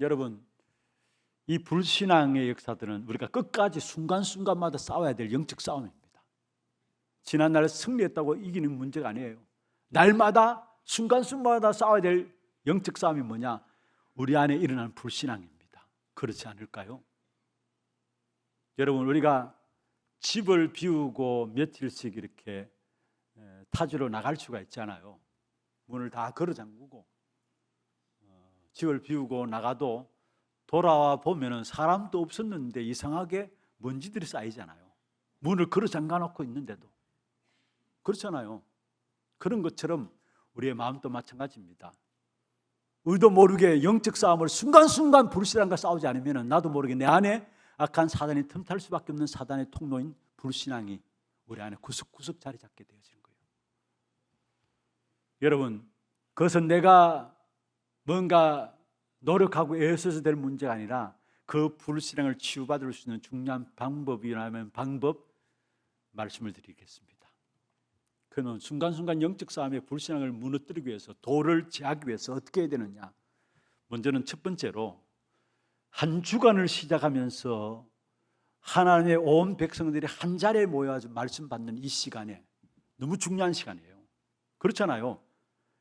Speaker 1: 여러분, 이 불신앙의 역사들은 우리가 끝까지 순간순간마다 싸워야 될 영적 싸움입니다. 지난날에 승리했다고 이기는 문제가 아니에요. 날마다 순간순간마다 싸워야 될 영적 싸움이 뭐냐? 우리 안에 일어나는 불신앙입니다. 그렇지 않을까요? 여러분, 우리가 집을 비우고 며칠씩 이렇게 타지로 나갈 수가 있잖아요. 문을 다 걸어 잠그고 집을 비우고 나가도 돌아와 보면은 사람도 없었는데 이상하게 먼지들이 쌓이잖아요. 문을 걸어 잠가 놓고 있는데도. 그렇잖아요. 그런 것처럼 우리의 마음도 마찬가지입니다. 우리도 모르게 영적 싸움을 순간순간 불신앙과 싸우지 않으면 나도 모르게 내 안에 악한 사단이 틈탈 수밖에 없는 사단의 통로인 불신앙이 우리 안에 구석구석 자리 잡게 되어지는 거예요. 여러분, 그것은 내가 뭔가 노력하고 애써서 될 문제가 아니라 그 불신앙을 치유받을 수 있는 중요한 방법이라면 방법 말씀을 드리겠습니다. 그는 순간순간 영적 싸움의 불신앙을 무너뜨리기 위해서 돌을 제하기 위해서 어떻게 해야 되느냐? 먼저는 첫 번째로 한 주간을 시작하면서 하나님의 온 백성들이 한 자리에 모여서 말씀 받는 이 시간에 너무 중요한 시간이에요. 그렇잖아요.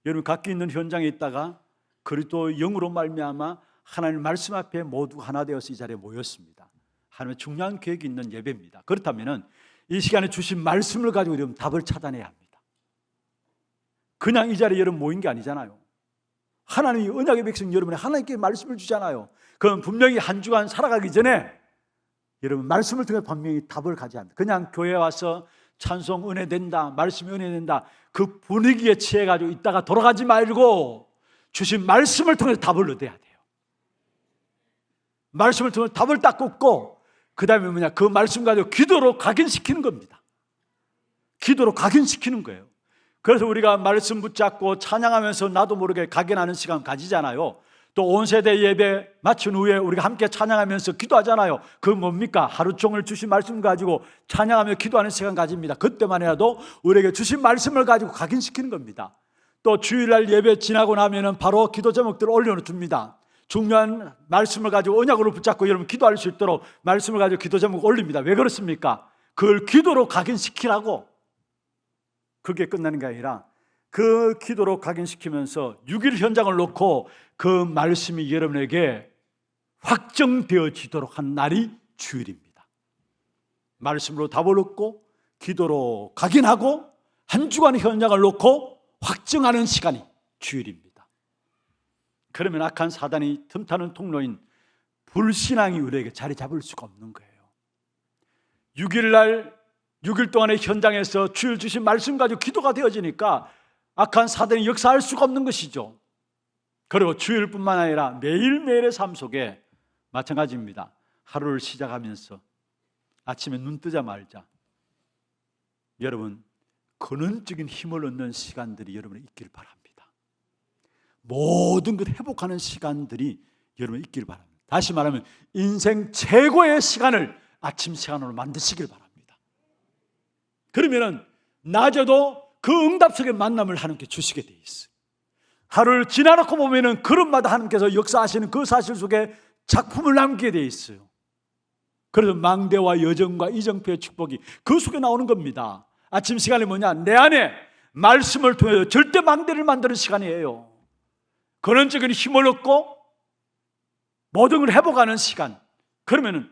Speaker 1: 여러분 각기 있는 현장에 있다가 그리스도 영으로 말미암아 하나님 말씀 앞에 모두 하나 되어서 이 자리에 모였습니다. 하나님의 중요한 계획이 있는 예배입니다. 그렇다면 이 시간에 주신 말씀을 가지고 여러분 답을 찾아내야 합니다. 그냥 이 자리에 여러분 모인 게 아니잖아요. 하나님이 언약의 백성 여러분이 하나님께 말씀을 주잖아요. 그럼 분명히 한 주간 살아가기 전에 여러분 말씀을 통해 분명히 답을 가져야 합니다. 그냥 교회에 와서 찬송 은혜 된다, 말씀이 은혜 된다, 그 분위기에 취해가지고 있다가 돌아가지 말고 주신 말씀을 통해 답을 얻어야 돼요. 말씀을 통해 답을 딱 꽂고 그 다음에 뭐냐, 그 말씀 가지고 기도로 각인시키는 겁니다. 기도로 각인시키는 거예요. 그래서 우리가 말씀 붙잡고 찬양하면서 나도 모르게 각인하는 시간 가지잖아요. 또 온 세대 예배 마친 후에 우리가 함께 찬양하면서 기도하잖아요. 그 뭡니까? 하루 종일 주신 말씀 가지고 찬양하며 기도하는 시간 가집니다. 그때만이라도 우리에게 주신 말씀을 가지고 각인시키는 겁니다. 또 주일날 예배 지나고 나면은 바로 기도 제목들을 올려줍니다. 중요한 말씀을 가지고 언약으로 붙잡고 여러분 기도할 수 있도록 말씀을 가지고 기도 제목 올립니다. 왜 그렇습니까? 그걸 기도로 각인시키라고. 그게 끝나는 게 아니라 그 기도로 각인시키면서 6일 현장을 놓고 그 말씀이 여러분에게 확정되어지도록 한 날이 주일입니다. 말씀으로 답을 얻고 기도로 각인하고 한 주간 현장을 놓고 확정하는 시간이 주일입니다. 그러면 악한 사단이 틈타는 통로인 불신앙이 우리에게 자리 잡을 수가 없는 거예요. 6일 동안의 현장에서 주일 주신 말씀 가지고 기도가 되어지니까 악한 사단이 역사할 수가 없는 것이죠. 그리고 주일뿐만 아니라 매일매일의 삶 속에 마찬가지입니다. 하루를 시작하면서 아침에 눈 뜨자마자 여러분 근원적인 힘을 얻는 시간들이 여러분이 있길 바랍니다. 모든 것 회복하는 시간들이 여러분 있길 바랍니다. 다시 말하면 인생 최고의 시간을 아침 시간으로 만드시길 바랍니다. 그러면은 낮에도 그 응답 속의 만남을 하나님께 주시게 돼 있어요. 하루를 지나놓고 보면은 그릇마다 하나님께서 역사하시는 그 사실 속에 작품을 남기게 돼 있어요. 그래서 망대와 여정과 이정표의 축복이 그 속에 나오는 겁니다. 아침 시간이 뭐냐? 내 안에 말씀을 통해서 절대 망대를 만드는 시간이에요. 근원적인 힘을 얻고 모든 걸 회복하는 시간. 그러면은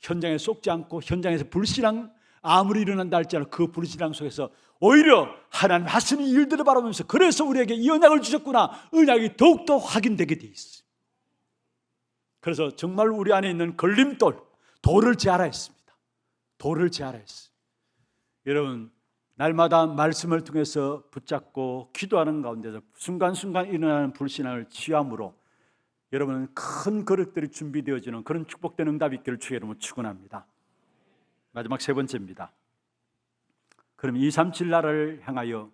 Speaker 1: 현장에 속지 않고 현장에서 불신앙 아무리 일어난다 할지라도 그 불신앙 속에서 오히려 하나님 하시는 일들을 바라보면서 그래서 우리에게 이 언약을 주셨구나. 언약이 더욱더 확인되게 돼 있어요. 그래서 정말 우리 안에 있는 걸림돌, 돌을 제하라 했습니다. 돌을 제하라 했어요. 여러분 날마다 말씀을 통해서 붙잡고 기도하는 가운데서 순간순간 일어나는 불신앙을 취함으로 여러분은 큰 그릇들이 준비되어지는 그런 축복된 응답이 있기를 주의 이름으로 축원합니다. 마지막 세 번째입니다. 그럼 237 나라를 향하여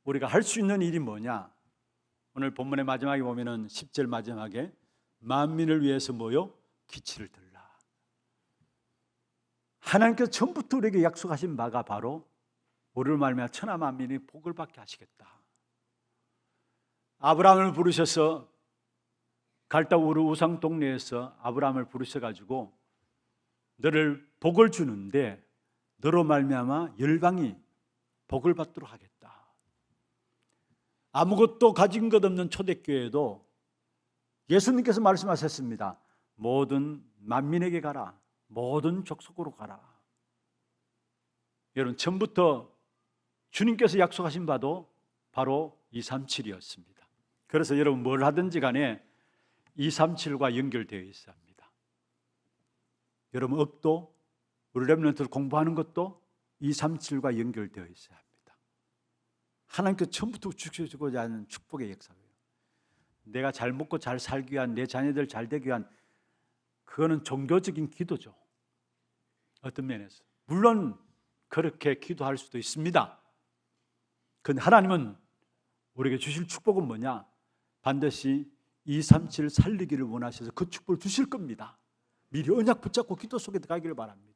Speaker 1: 우리가 할 수 있는 일이 뭐냐? 오늘 본문의 마지막에 보면은 10절 마지막에 만민을 위해서 모여 기치를 들라. 하나님께서 처음부터 우리에게 약속하신 바가 바로 우리를 말미암아 천하 만민이 복을 받게 하시겠다. 아브라함을 부르셔서 갈다 우르 우상 동네에서 아브라함을 부르셔가지고 너를 복을 주는데 너로 말미암아 열방이 복을 받도록 하겠다. 아무것도 가진 것 없는 초대교회도 예수님께서 말씀하셨습니다. 모든 만민에게 가라. 모든 족속으로 가라. 여러분 처음부터 주님께서 약속하신 바도 바로 237이었습니다. 그래서 여러분 뭘 하든지 간에 237과 연결되어 있어야 합니다. 여러분 업도 우리 렘넌트를 공부하는 것도 237과 연결되어 있어야 합니다. 하나님께서 처음부터 주시고자 하는 축복의 역사예요. 내가 잘 먹고 잘 살기 위한, 내 자녀들 잘 되기 위한, 그거는 종교적인 기도죠. 어떤 면에서 물론 그렇게 기도할 수도 있습니다. 그런데 하나님은 우리에게 주실 축복은 뭐냐? 반드시 237 살리기를 원하셔서 그 축복을 주실 겁니다. 미리 언약 붙잡고 기도 속에 들어가기를 바랍니다.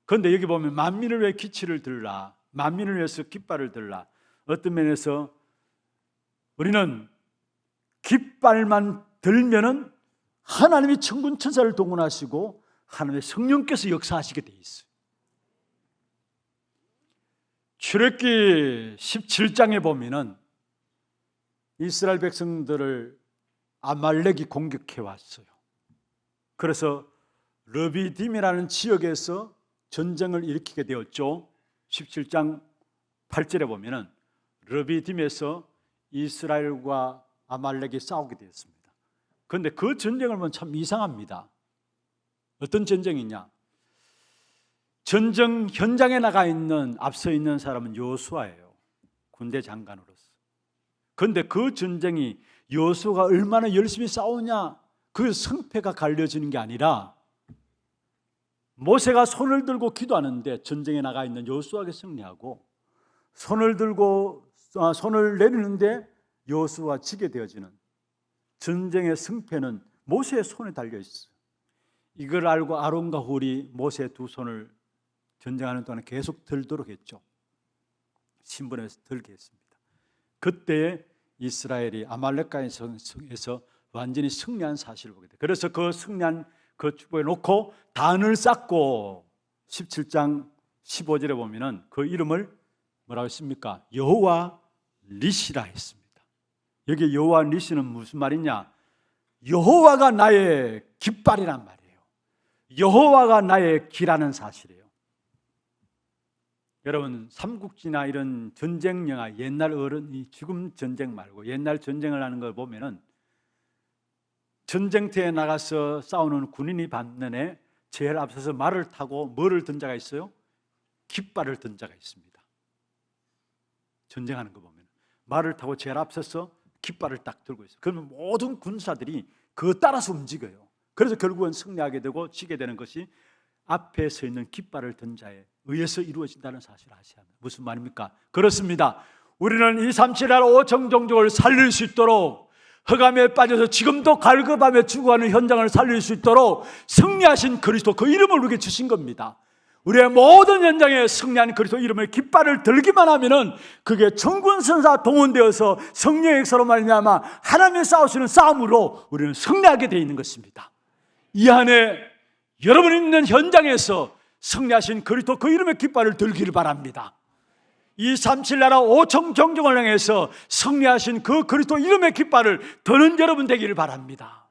Speaker 1: 그런데 여기 보면 만민을 위해 기치를 들라, 만민을 위해서 깃발을 들라. 어떤 면에서 우리는 깃발만 들면은 하나님이 천군 천사를 동원하시고 하나님의 성령께서 역사하시게 돼 있어요. 출애굽기 17장에 보면은 이스라엘 백성들을 아말렉이 공격해 왔어요. 그래서 르비딤이라는 지역에서 전쟁을 일으키게 되었죠. 17장 8절에 보면은 르비딤에서 이스라엘과 아말렉이 싸우게 되었습니다. 그런데 그 전쟁을 보면 참 이상합니다. 어떤 전쟁이냐? 전쟁 현장에 나가 있는 앞서 있는 사람은 여호수아예요. 군대 장관으로서. 그런데 그 전쟁이 여호수아가 얼마나 열심히 싸우냐, 그 성패가 갈려지는 게 아니라 모세가 손을 들고 기도하는데 전쟁에 나가 있는 여호수아에게 승리하고, 손을 내리는데 여호수아가 지게 되어지는 전쟁의 승패는 모세의 손에 달려 있어요. 이걸 알고 아론과 훌이 모세의 두 손을 전쟁하는 동안 계속 들도록 했죠. 신분에서 들게 했습니다. 그때 이스라엘이 아말렉과에서 완전히 승리한 사실을 보게 돼요. 그래서 그 승리한 그 축복에 놓고 단을 쌓고 17장 15절에 보면은 그 이름을 뭐라고 했습니까? 여호와 니시라 했습니다. 여기 여호와 니시는 무슨 말이냐? 여호와가 나의 깃발이란 말이에요. 여호와가 나의 길하는 사실이에요. 여러분, 삼국지나 이런 전쟁 영화, 옛날 어른이 지금 전쟁 말고 옛날 전쟁을 하는 걸 보면은 전쟁터에 나가서 싸우는 군인이 반면에 제일 앞서서 말을 타고 뭐를 든 자가 있어요? 깃발을 든 자가 있습니다. 전쟁하는 거 보면 말을 타고 제일 앞서서 깃발을 딱 들고 있어요. 그러면 모든 군사들이 그거 따라서 움직여요. 그래서 결국은 승리하게 되고 지게 되는 것이 앞에 서 있는 깃발을 든 자에 의해서 이루어진다는 사실을 아셔야 합니다. 무슨 말입니까? 그렇습니다. 우리는 237할 5청 종족을 살릴 수 있도록, 흑암에 빠져서 지금도 갈급하며 죽어가는 현장을 살릴 수 있도록 승리하신 그리스도, 그 이름을 우리에게 주신 겁니다. 우리의 모든 현장에 승리한 그리스도 이름의 깃발을 들기만 하면은 그게 천군천사 동원되어서 성령의 역사로 말미암아 하나님의 싸우시는 싸움으로 우리는 승리하게 되어 있는 것입니다. 이 안에 여러분이 있는 현장에서 승리하신 그리스도 그 이름의 깃발을 들기를 바랍니다. 237 나라 5청 종족을 향해서 승리하신 그 그리스도 이름의 깃발을 드는 여러분 되기를 바랍니다.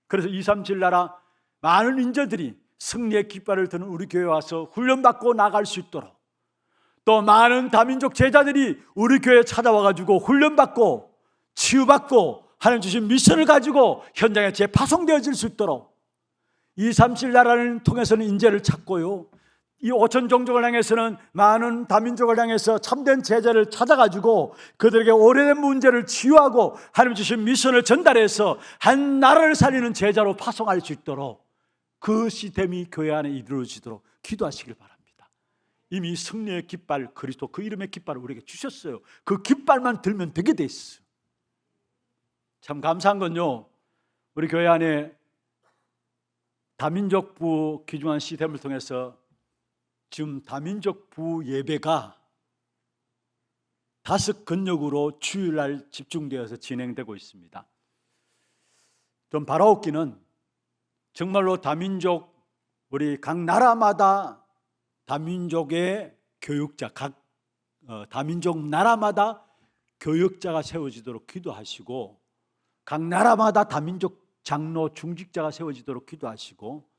Speaker 1: 그래서 237 나라 많은 인재들이 승리의 깃발을 드는 우리 교회에 와서 훈련받고 나갈 수 있도록, 또 많은 다민족 제자들이 우리 교회에 찾아와가지고 훈련받고 치유받고 하나님 주신 미션을 가지고 현장에 재파송되어질 수 있도록 237 나라를 통해서는 인재를 찾고요, 이 5천 종족을 향해서는 많은 다민족을 향해서 참된 제자를 찾아가지고 그들에게 오래된 문제를 치유하고 하나님 주신 미션을 전달해서 한 나라를 살리는 제자로 파송할 수 있도록 그 시스템이 교회 안에 이루어지도록 기도하시길 바랍니다. 이미 승리의 깃발, 그리스도 그 이름의 깃발을 우리에게 주셨어요. 그 깃발만 들면 되게 돼 있어요. 참 감사한 건요, 우리 교회 안에 다민족부 귀중한 시스템을 통해서 지금 다민족부 예배가 5 근역으로 주일날 집중되어서 진행되고 있습니다. 좀 바라옵기는 정말로 다민족, 우리 각 나라마다 다민족의 교육자, 다민족 나라마다 교육자가 세워지도록 기도하시고, 각 나라마다 다민족 장로 중직자가 세워지도록 기도하시고,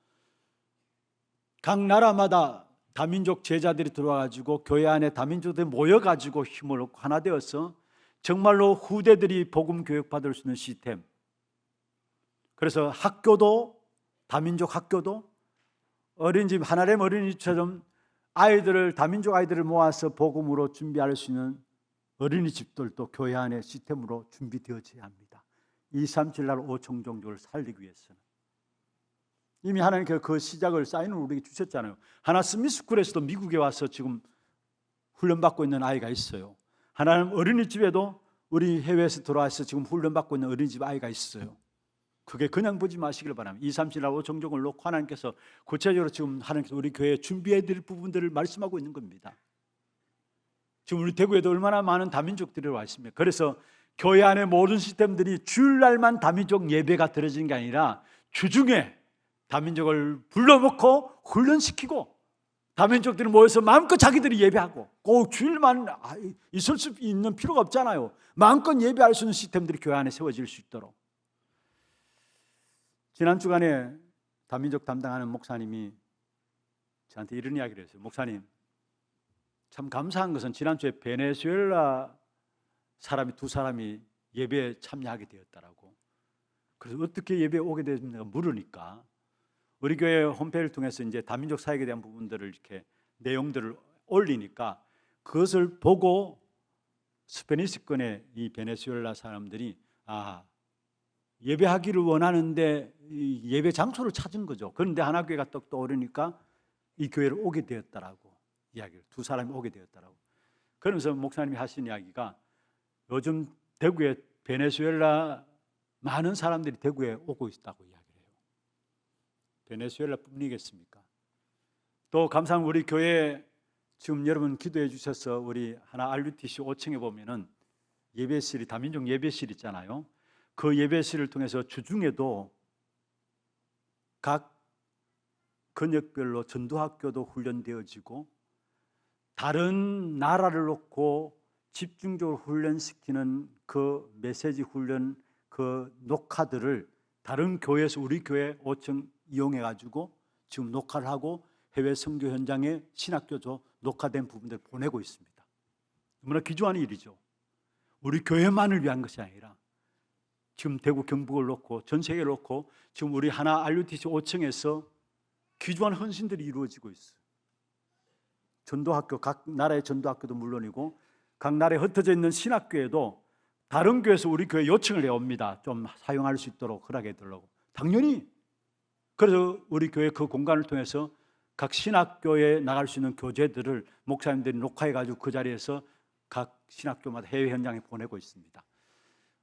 Speaker 1: 각 나라마다 다민족 제자들이 들어와가지고 교회 안에 다민족들이 모여가지고 힘을 얻고 하나 되어서 정말로 후대들이 복음 교육받을 수 있는 시스템. 그래서 학교도, 다민족 학교도 어린이집, 하나님 어린이집처럼 아이들을, 다민족 아이들을 모아서 복음으로 준비할 수 있는 어린이집들도 교회 안에 시스템으로 준비되어져야 합니다. 237 나라 5천 종족을 살리기 위해서는. 이미 하나님께서 그 시작을 사인을 우리에게 주셨잖아요. 하나 스미스쿨에서도 미국에 와서 지금 훈련받고 있는 아이가 있어요. 하나님 어린이집에도 우리 해외에서 들어와서 지금 훈련받고 있는 어린이집 아이가 있어요. 그게 그냥 보지 마시길 바랍니다. 237 나라 5천 종족을 놓고 하나님께서 구체적으로 지금 하나님께서 우리 교회에 준비해야 될 부분들을 말씀하고 있는 겁니다. 지금 우리 대구에도 얼마나 많은 다민족들이 와 있습니까? 그래서 교회 안에 모든 시스템들이 주일날만 다민족 예배가 드려지는 게 아니라 주중에 다민족을 불러놓고 훈련시키고 다민족들이 모여서 마음껏 자기들이 예배하고, 꼭 주일만 있을 수 있는 필요가 없잖아요. 마음껏 예배할 수 있는 시스템들이 교회 안에 세워질 수 있도록. 지난 주간에 다민족 담당하는 목사님이 저한테 이런 이야기를 했어요. 목사님, 참 감사한 것은 지난주에 베네수엘라 사람이 2사람이 예배에 참여하게 되었다라고. 그래서 어떻게 예배에 오게 됐습니까? 물으니까 우리 교회 홈페이지를 통해서 이제 다민족 사역에 대한 부분들을 이렇게 내용들을 올리니까 그것을 보고 스페니시권의 이 베네수엘라 사람들이 예배하기를 원하는데 이 예배 장소를 찾은 거죠. 그런데 하나교회가 떡 떠오르니까 이 교회를 오게 되었다라고 이야기를, 두 사람이 오게 되었다라고. 그러면서 목사님이 하신 이야기가 요즘 대구에 베네수엘라 많은 사람들이 대구에 오고 있다고 이야기를 해요. 베네수엘라 뿐이겠습니까? 또 감사합니다. 우리 교회 지금 여러분 기도해 주셔서 우리 하나 RUTC 5층에 보면은 예배실이 다민족 예배실 있잖아요. 그 예배실을 통해서 주중에도 각 근역별로 전도학교도 훈련되어지고 다른 나라를 놓고 집중적으로 훈련시키는 그 메시지 훈련 그 녹화들을 다른 교회에서 우리 교회 5층 이용해 가지고 지금 녹화를 하고 해외 선교 현장에 신학교조 녹화된 부분들을 보내고 있습니다. 너무나 귀중한 일이죠. 우리 교회만을 위한 것이 아니라 지금 대구 경북을 놓고 전 세계를 놓고 지금 우리 하나 RUTC 5층에서 귀중한 헌신들이 이루어지고 있어요. 전도학교, 각 나라의 전도학교도 물론이고 각 나라에 흩어져 있는 신학교에도 다른 교회에서 우리 교회 요청을 해옵니다. 좀 사용할 수 있도록 허락해 달라고. 당연히. 그래서 우리 교회 그 공간을 통해서 각 신학교에 나갈 수 있는 교재들을 목사님들이 녹화해 가지고 그 자리에서 각 신학교마다 해외 현장에 보내고 있습니다.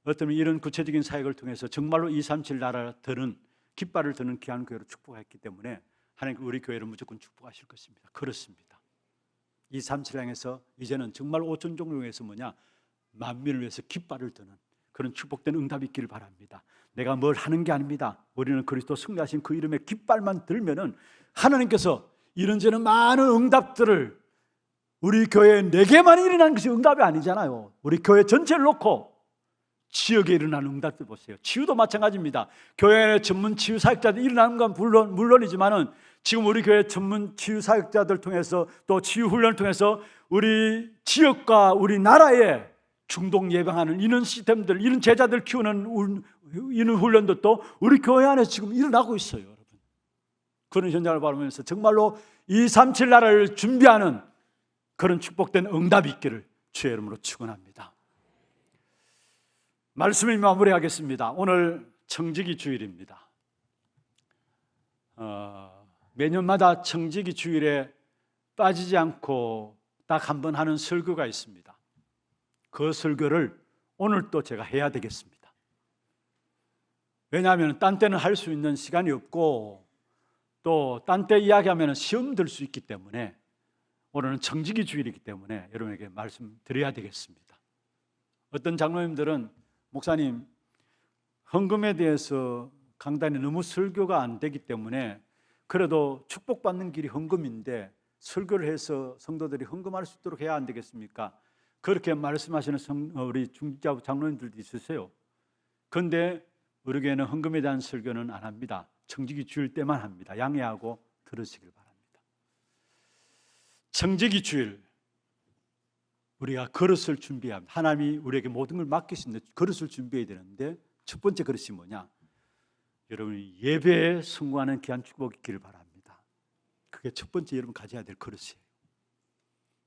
Speaker 1: 어쩌면 이런 구체적인 사역을 통해서 정말로 237 나라들은 깃발을 드는 귀한 교회로 축복했기 때문에 하나님 우리 교회를 무조건 축복하실 것입니다. 그렇습니다. 237 향해서 이제는 정말 5천 종교에서 뭐냐 만민을 위해서 깃발을 드는 그런 축복된 응답이 있기를 바랍니다. 내가 뭘 하는 게 아닙니다. 우리는 그리스도 승리하신 그 이름의 깃발만 들면은 하나님께서 이런저런 많은 응답들을 우리 교회에 4개만 일어나는 것이 응답이 아니잖아요. 우리 교회 전체를 놓고 지역에 일어나는 응답들 보세요. 치유도 마찬가지입니다. 교회 안에 전문 치유 사역자들이 일어나는 건 물론이지만은 지금 우리 교회 전문 치유 사역자들 통해서 또 치유 훈련을 통해서 우리 지역과 우리 나라에 중독 예방하는 이런 시스템들, 이런 제자들 키우는 이런 훈련도 우리 교회 안에 지금 일어나고 있어요, 여러분. 그런 현장을 바라보면서 정말로 237 나라를 준비하는 그런 축복된 응답이 있기를 주의 이름으로 축원합니다. 말씀을 마무리하겠습니다. 오늘 청지기 주일입니다. 매년마다 청지기 주일에 빠지지 않고 딱 한 번 하는 설교가 있습니다. 그 설교를 오늘 또 제가 해야 되겠습니다. 왜냐하면 딴 때는 할 수 있는 시간이 없고 또 딴 때 이야기하면 시험 들 수 있기 때문에 오늘은 청지기 주일이기 때문에 여러분에게 말씀드려야 되겠습니다. 어떤 장로님들은 목사님 헌금에 대해서 강단에 너무 설교가 안 되기 때문에 그래도 축복받는 길이 헌금인데 설교를 해서 성도들이 헌금할 수 있도록 해야 안 되겠습니까? 그렇게 말씀하시는 우리 중직자 장로님들도 있으세요. 그런데 우리 교회는 헌금에 대한 설교는 안 합니다. 청지기 주일 때만 합니다. 양해하고 들으시길 바랍니다. 청지기 주일 우리가 그릇을 준비합니다. 하나님이 우리에게 모든 걸 맡기시는데 그릇을 준비해야 되는데 첫 번째 그릇이 뭐냐? 여러분이 예배에 성공하는 귀한 축복이 있기를 바랍니다. 그게 첫 번째 여러분 가져야 될 그릇이에요.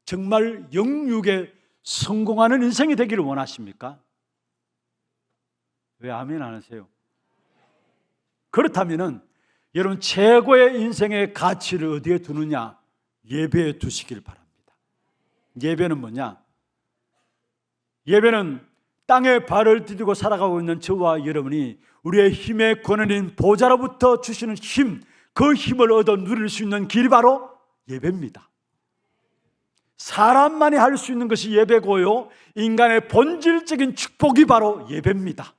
Speaker 1: 정말 영육에 성공하는 인생이 되기를 원하십니까? 왜 아멘 안 하세요? 그렇다면은 여러분 최고의 인생의 가치를 어디에 두느냐? 예배에 두시길 바랍니다. 예배는 뭐냐? 예배는 땅에 발을 디디고 살아가고 있는 저와 여러분이 우리의 힘의 권한인 보좌로부터 주시는 힘, 그 힘을 얻어 누릴 수 있는 길이 바로 예배입니다. 사람만이 할 수 있는 것이 예배고요, 인간의 본질적인 축복이 바로 예배입니다.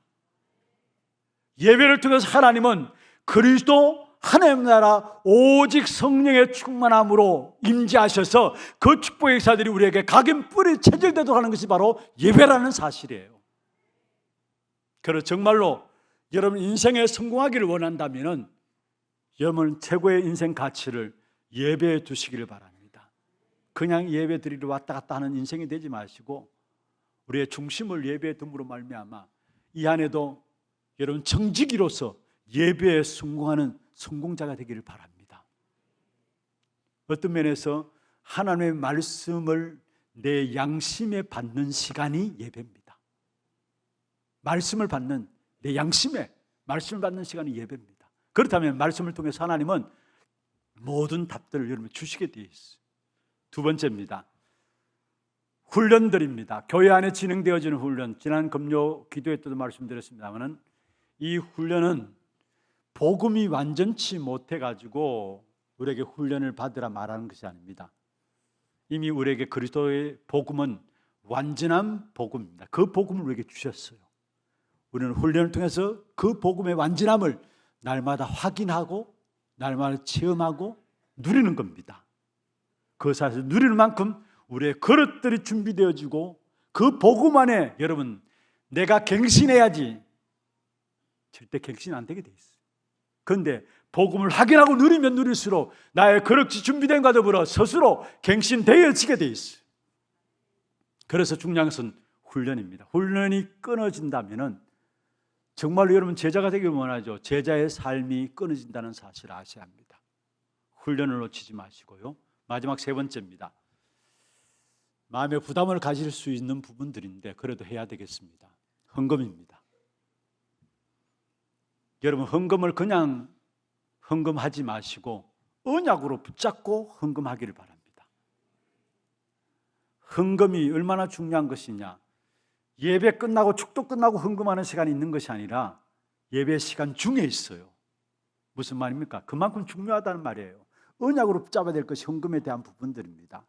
Speaker 1: 예배를 통해서 하나님은 그리스도 하나님 나라 오직 성령의 충만함으로 임재하셔서 그 축복의 역사들이 우리에게 각인 뿌리 체질되도록 하는 것이 바로 예배라는 사실이에요. 그래서 정말로 여러분 인생에 성공하기를 원한다면 여러분 최고의 인생 가치를 예배에 두시기를 바랍니다. 그냥 예배 드리러 왔다 갔다 하는 인생이 되지 마시고 우리의 중심을 예배에 둠으로 말미암아 이 안에도 여러분 청지기로서 예배에 성공하는 성공자가 되기를 바랍니다. 어떤 면에서 하나님의 말씀을 내 양심에 받는 시간이 예배입니다. 말씀을 받는 내 양심에 말씀을 받는 시간이 예배입니다. 그렇다면 말씀을 통해서 하나님은 모든 답들을 여러분 주시게 되어 있어요. 두 번째입니다. 훈련들입니다. 교회 안에 진행되어지는 훈련. 지난 금요 기도회 때도 말씀드렸습니다만 이 훈련은 복음이 완전치 못해가지고 우리에게 훈련을 받으라 말하는 것이 아닙니다. 이미 우리에게 그리스도의 복음은 완전한 복음입니다. 그 복음을 우리에게 주셨어요. 우리는 훈련을 통해서 그 복음의 완전함을 날마다 확인하고 날마다 체험하고 누리는 겁니다. 그 사실을 누리는 만큼 우리의 그릇들이 준비되어지고 그 복음 안에 여러분 내가 갱신해야지 절대 갱신 안 되게 돼 있어요. 그런데 복음을 확인하고 누리면 누릴수록 나의 그릇이 준비된 것과 더불어 스스로 갱신되어지게 돼 있어요. 그래서 중요한 것은 훈련입니다. 훈련이 끊어진다면 정말로 여러분 제자가 되길 원하죠. 제자의 삶이 끊어진다는 사실을 아셔야 합니다. 훈련을 놓치지 마시고요. 마지막 세 번째입니다. 마음의 부담을 가질 수 있는 부분들인데 그래도 해야 되겠습니다. 헌금입니다. 여러분 헌금을 그냥 헌금하지 마시고 언약으로 붙잡고 헌금하기를 바랍니다. 헌금이 얼마나 중요한 것이냐. 예배 끝나고 축도 끝나고 헌금하는 시간이 있는 것이 아니라 예배 시간 중에 있어요. 무슨 말입니까? 그만큼 중요하다는 말이에요. 언약으로 붙잡아야 될 것이 헌금에 대한 부분들입니다.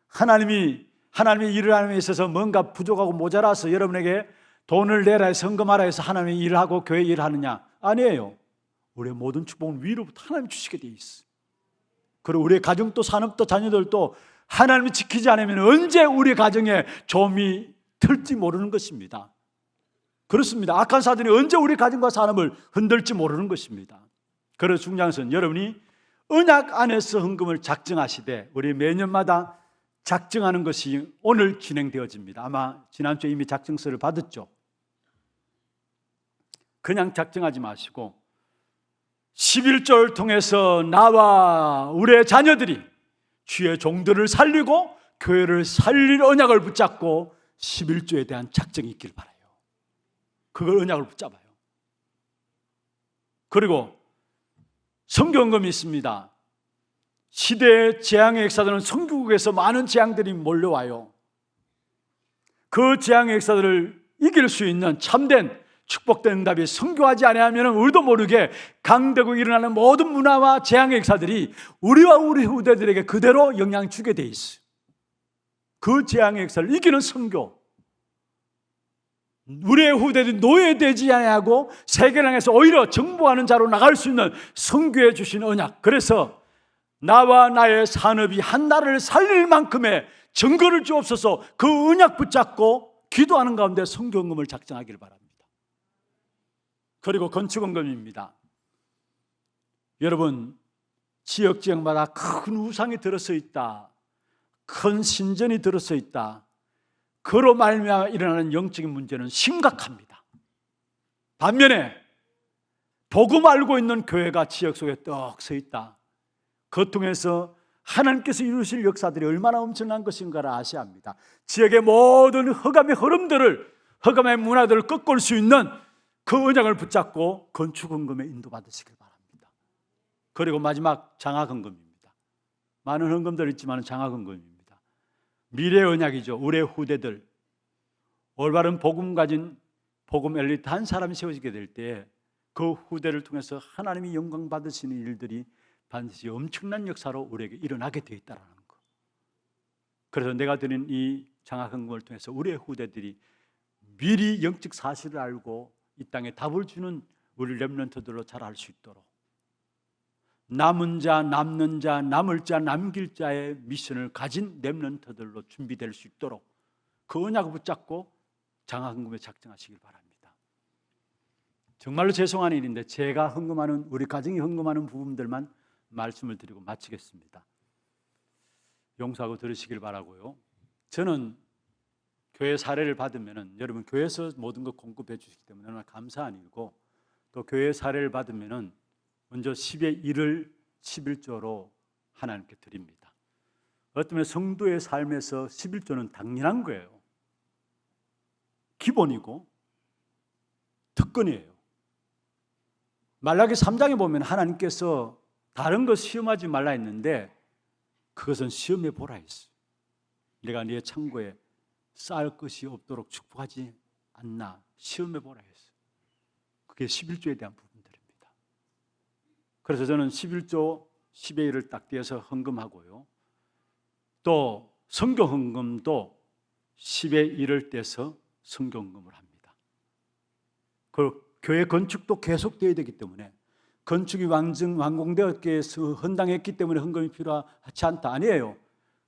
Speaker 1: 하나님의 일을 하는 데 있어서 뭔가 부족하고 모자라서 여러분에게 돈을 내라 해서 헌금하라 해서 하나님의 일을 하고 교회 일을 하느냐? 아니에요. 우리의 모든 축복은 위로부터 하나님 주시게 돼 있어요. 그리고 우리의 가정도 산업도 자녀들도 하나님이 지키지 않으면 언제 우리 가정에 좀이 틀지 모르는 것입니다. 그렇습니다. 악한 사들이 언제 우리 가정과 산업을 흔들지 모르는 것입니다. 그래서 중요한 것은 여러분이 언약 안에서 헌금을 작정하시되 우리 매년마다 작정하는 것이 오늘 진행되어집니다. 아마 지난주에 이미 작정서를 받았죠. 그냥 작정하지 마시고 11조를 통해서 나와 우리의 자녀들이 주의 종들을 살리고 교회를 살릴 언약을 붙잡고 11조에 대한 작정이 있길 바라요. 그걸 언약을 붙잡아요. 그리고 선교헌금이 있습니다. 시대의 재앙의 역사들은 선교국에서 많은 재앙들이 몰려와요. 그 재앙의 역사들을 이길 수 있는 참된 축복된 응답이 선교하지 아니하면 우리도 모르게 강대국 일어나는 모든 문화와 재앙의 역사들이 우리와 우리 후대들에게 그대로 영향을 주게 돼 있어요. 그 재앙의 역사를 이기는 선교. 우리의 후대들이 노예되지 아니하고 세계를 향해서 오히려 정복하는 자로 나갈 수 있는 선교해 주신 언약. 그래서 나와 나의 산업이 한 나라를 살릴 만큼의 증거를 주옵소서. 그 언약 붙잡고 기도하는 가운데 선교헌금을 작정하기를 바랍니다. 그리고 건축헌금입니다. 여러분 지역마다 큰 우상이 들어서 있다. 큰 신전이 들어서 있다. 그로 말미암아 일어나는 영적인 문제는 심각합니다. 반면에 복음 알고 있는 교회가 지역 속에 떡 서 있다. 그 통해서 하나님께서 이루실 역사들이 얼마나 엄청난 것인가를 아셔야 합니다. 지역의 모든 흑암의 흐름들을, 흑암의 문화들을 꺾을 수 있는 그 언약을 붙잡고 건축헌금에 인도받으시길 바랍니다. 그리고 마지막 장학헌금입니다. 많은 헌금들이 있지만 장학헌금입니다. 미래의 언약이죠. 우리의 후대들, 올바른 복음 가진 복음 엘리트 한 사람이 세워지게 될 때 그 후대를 통해서 하나님이 영광 받으시는 일들이 반드시 엄청난 역사로 우리에게 일어나게 되어 있다는 것. 그래서 내가 드린 이 장학헌금을 통해서 우리의 후대들이 미리 영적 사실을 알고 이 땅에 답을 주는 우리 렘넌트들로 자랄 수 있도록 남은 자, 남는 자, 남을 자, 남길 자의 미션을 가진 렘넌트들로 준비될 수 있도록 그 언약을 붙잡고 장학헌금에 작정하시길 바랍니다. 정말로 죄송한 일인데 제가 헌금하는, 우리 가정이 헌금하는 부분들만 말씀을 드리고 마치겠습니다. 용서하고 들으시길 바라고요. 저는 교회 사례를 받으면은, 여러분 교회에서 모든 것 공급해 주시기 때문에 얼마나 감사한 일이고, 또 교회 사례를 받으면은 먼저 10의 1을 11조로 하나님께 드립니다. 어쩌면 성도의 삶에서 11조는 당연한 거예요. 기본이고 특권이에요. 말라기 3장에 보면 하나님께서 다른 것 시험하지 말라 했는데 그것은 시험해 보라 했어요. 내가 네 창고에 쌓을 것이 없도록 축복하지 않나 시험해 보라 했어요. 그게 11조에 대한 부분들입니다. 그래서 저는 11조 10의 1을 딱 떼어서 헌금하고요. 또 성경 헌금도 10의 1을 떼서 성경 헌금을 합니다. 그 교회 건축도 계속되어야 되기 때문에 건축이 완공되었기 위해서 헌당했기 때문에 헌금이 필요하지 않다. 아니에요.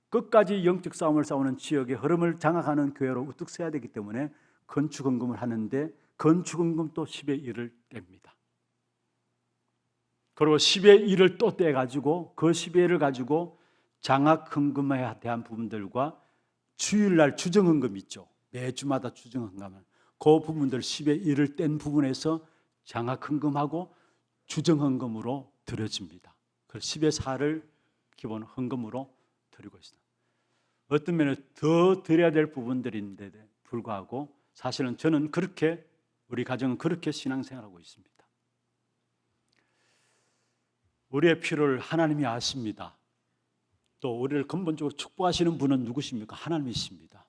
Speaker 1: 끝까지 영적 싸움을 싸우는 지역의 흐름을 장악하는 교회로 우뚝 서야 되기 때문에 건축 헌금을 하는데 건축 헌금도 10의 1을 뗍니다. 그리고 10의 1을 또 떼가지고 그 10의 1을 가지고 장학 헌금에 대한 부분들과 주일날 주정 헌금 있죠. 매주마다 주정 헌금은 그 부분들 10의 1을 뗀 부분에서 장학 헌금하고 주정 헌금으로 드려집니다. 그래서 10의 4를 기본 헌금으로 드리고 있습니다. 어떤 면에 더 드려야 될 부분들인데 불구하고 사실은 저는 그렇게 우리 가정은 그렇게 신앙생활하고 있습니다. 우리의 필요를 하나님이 아십니다. 또 우리를 근본적으로 축복하시는 분은 누구십니까? 하나님이십니다.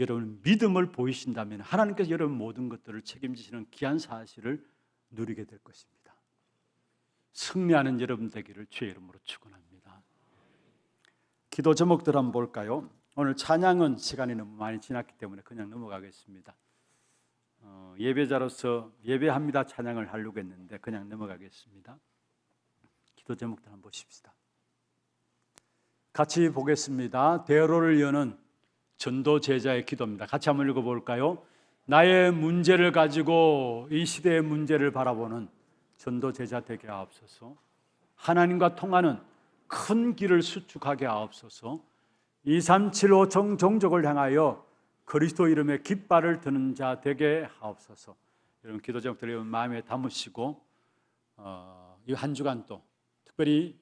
Speaker 1: 여러분 믿음을 보이신다면 하나님께서 여러분 모든 것들을 책임지시는 귀한 사실을 누리게 될 것입니다. 승리하는 여러분 되기를 주의 이름으로 축원합니다. 기도 제목들 한번 볼까요? 오늘 찬양은 시간이 너무 많이 지났기 때문에 그냥 넘어가겠습니다. 예배자로서 예배합니다 찬양을 하려고 했는데 그냥 넘어가겠습니다. 기도 제목들 한번 보십시다. 같이 보겠습니다. 대로를 여는 전도 제자의 기도입니다. 같이 한번 읽어볼까요? 나의 문제를 가지고 이 시대의 문제를 바라보는 전도 제자 되게 하옵소서. 하나님과 통하는 큰 길을 수축하게 하옵소서. 2375 종족을 향하여 그리스도 이름의 깃발을 드는 자 되게 하옵소서. 여러분 기도 제목들 마음에 담으시고 이 한 주간 또 특별히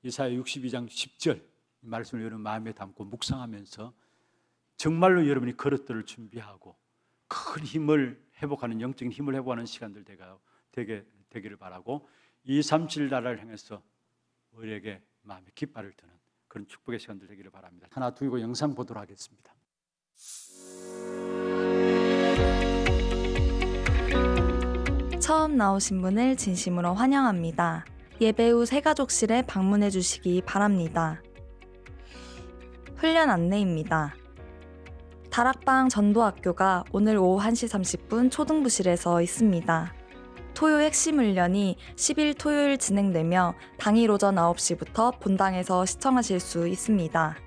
Speaker 1: 이사야 62장 10절 말씀을 여러분 마음에 담고 묵상하면서 정말로 여러분이 그릇들을 준비하고 큰 힘을 회복하는 영적인 힘을 회복하는 시간들 되기를 바라고 237 나라를 향해서 우리에게 마음의 깃발을 드는 그런 축복의 시간들 되기를 바랍니다. 하나 두고 영상 보도록 하겠습니다.
Speaker 5: 처음 나오신 분을 진심으로 환영합니다. 예배 후 새가족실에 방문해 주시기 바랍니다. 훈련 안내입니다. 다락방 전도학교가 오늘 오후 1시 30분 초등부실에서 있습니다. 토요 핵심 훈련이 10일 토요일 진행되며 당일 오전 9시부터 본당에서 시청하실 수 있습니다.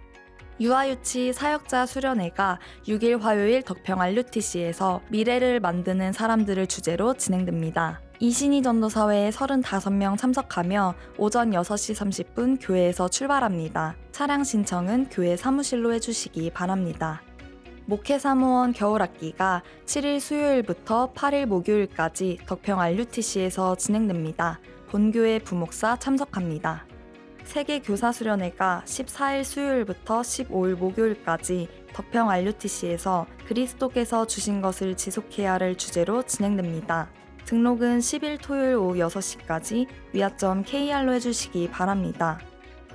Speaker 5: 유아유치 사역자 수련회가 6일 화요일 덕평 RUTC에서 미래를 만드는 사람들을 주제로 진행됩니다. 이신희 전도사회에 35명 참석하며 오전 6시 30분 교회에서 출발합니다. 차량 신청은 교회 사무실로 해주시기 바랍니다. 목회사무원 겨울학기가 7일 수요일부터 8일 목요일까지 덕평 RUTC에서 진행됩니다. 본교회 부목사 참석합니다. 세계교사수련회가 14일 수요일부터 15일 목요일까지 덕평 RUTC에서 그리스도께서 주신 것을 지속해야를 주제로 진행됩니다. 등록은 10일 토요일 오후 6시까지 위아.kr로 해주시기 바랍니다.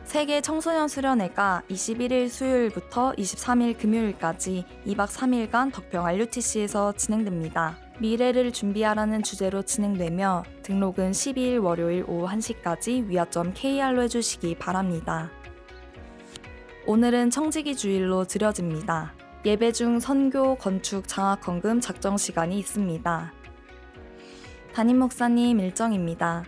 Speaker 5: 세계 청소년 수련회가 21일 수요일부터 23일 금요일까지 2박 3일간 덕평 RUTC에서 진행됩니다. 미래를 준비하라는 주제로 진행되며 등록은 12일 월요일 오후 1시까지 위아.kr로 해주시기 바랍니다. 오늘은 청지기 주일로 드려집니다. 예배 중 선교, 건축, 장학헌금 작정 시간이 있습니다. 담임 목사님 일정입니다.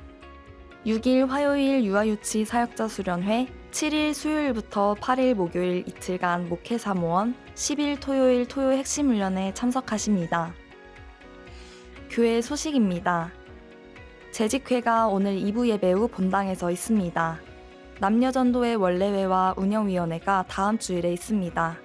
Speaker 5: 6일 화요일 유아유치 사역자 수련회, 7일 수요일부터 8일 목요일 이틀간 목회사무원, 10일 토요일 토요 핵심 훈련에 참석하십니다. 교회 소식입니다. 재직회가 오늘 2부 예배 후 본당에서 있습니다. 남녀전도회 원래회와 운영위원회가 다음 주일에 있습니다.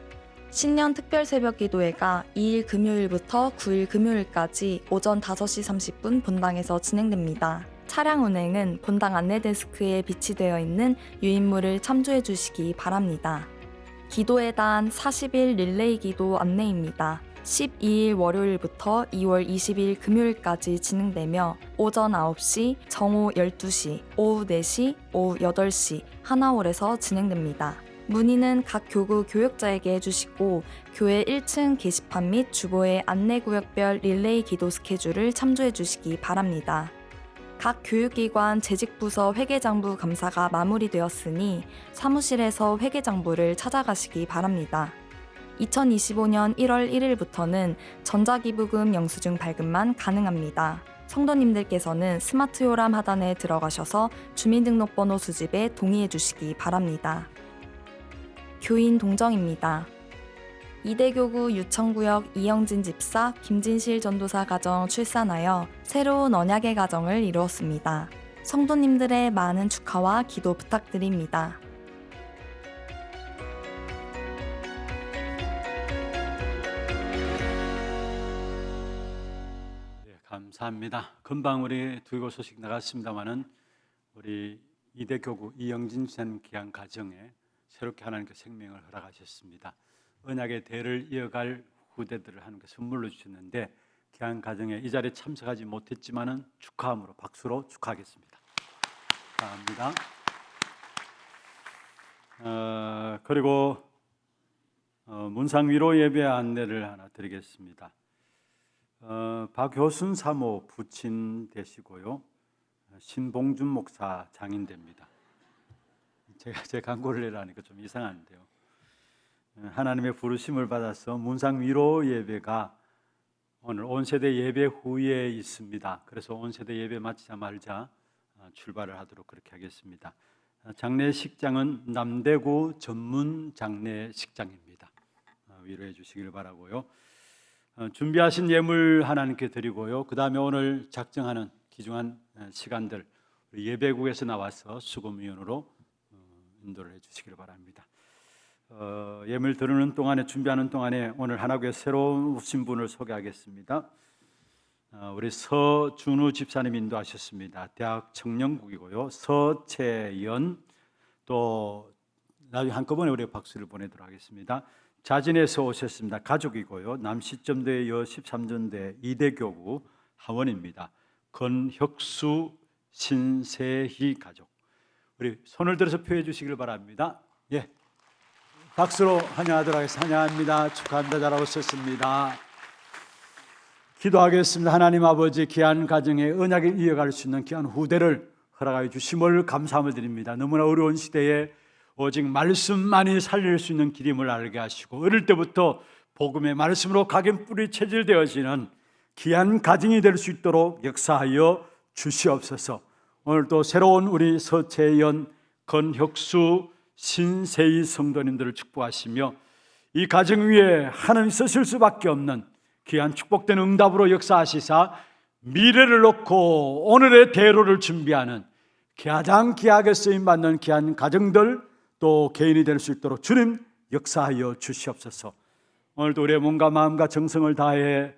Speaker 5: 신년 특별 새벽 기도회가 2일 금요일부터 9일 금요일까지 오전 5시 30분 본당에서 진행됩니다. 차량 운행은 본당 안내데스크에 비치되어 있는 유인물을 참조해 주시기 바랍니다. 기도회단 40일 릴레이 기도 안내입니다. 12일 월요일부터 2월 20일 금요일까지 진행되며 오전 9시, 정오 12시, 오후 4시, 오후 8시 하나홀에서 진행됩니다. 문의는 각 교구 교역자에게 해주시고 교회 1층 게시판 및 주보의 안내구역별 릴레이 기도 스케줄을 참조해 주시기 바랍니다. 각 교육기관 재직부서 회계장부 감사가 마무리되었으니 사무실에서 회계장부를 찾아가시기 바랍니다. 2025년 1월 1일부터는 전자기부금 영수증 발급만 가능합니다. 성도님들께서는 스마트 요람 하단에 들어가셔서 주민등록번호 수집에 동의해 주시기 바랍니다. 교인 동정입니다. 이대교구 유청구역 이영진 집사, 김진실 전도사 가정 출산하여 새로운 언약의 가정을 이루었습니다. 성도님들의 많은 축하와 기도 부탁드립니다.
Speaker 1: 네, 감사합니다. 금방 우리 두고 소식 나갔습니다마는 우리 이대교구 이영진 전 귀한 가정에 새롭게 하나님께 생명을 허락하셨습니다. 언약의 대를 이어갈 후대들을 하나님께 선물로 주셨는데 귀한 가정에 이 자리에 참석하지 못했지만은 축하함으로 박수로 축하하겠습니다. 감사합니다. 그리고 문상 위로 예배 안내를 하나 드리겠습니다. 박효순 사모 부친 되시고요. 신봉준 목사 장인됩니다. 제가 제 광고를 내라니까 좀 이상한데요. 하나님의 부르심을 받아서 문상 위로 예배가 오늘 온세대 예배 후에 있습니다. 그래서 온세대 예배 마치자마자 출발을 하도록 그렇게 하겠습니다. 장례식장은 남대구 전문 장례식장입니다. 위로해 주시길 바라고요. 준비하신 예물 하나님께 드리고요. 그 다음에 오늘 작정하는 귀중한 시간들 우리 예배국에서 나와서 수금위원으로 인도를 해주시길 바랍니다. 예물 드리는 동안에 준비하는 동안에 오늘 하나교회 새로운 오신 분을 소개하겠습니다. 우리 서준우 집사님 인도하셨습니다. 대학 청년국이고요. 서채연 또 나중에 한꺼번에 우리 박수를 보내도록 하겠습니다. 자진해서 오셨습니다. 가족이고요. 남시점대 여 13전대 이대교구 하원입니다. 건혁수 신세희 가족. 우리 손을 들어서 표해 주시길 바랍니다. 예, 박수로 환영하도록 하겠습니다. 환영합니다. 축하합니다. 잘하고 있었습니다. 기도하겠습니다. 하나님 아버지 귀한 가정에 언약을 이어갈 수 있는 귀한 후대를 허락하여 주심을 감사함을 드립니다. 너무나 어려운 시대에 오직 말씀만이 살릴 수 있는 길임을 알게 하시고 어릴 때부터 복음의 말씀으로 각인 뿌리 체질되어지는 귀한 가정이 될 수 있도록 역사하여 주시옵소서. 오늘도 새로운 우리 서채연, 건혁수, 신세희 성도님들을 축복하시며 이 가정 위에 하나님 쓰실 수밖에 없는 귀한 축복된 응답으로 역사하시사 미래를 놓고 오늘의 대로를 준비하는 가장 귀하게 쓰임받는 귀한 가정들 또 개인이 될 수 있도록 주님 역사하여 주시옵소서. 오늘도 우리의 몸과 마음과 정성을 다해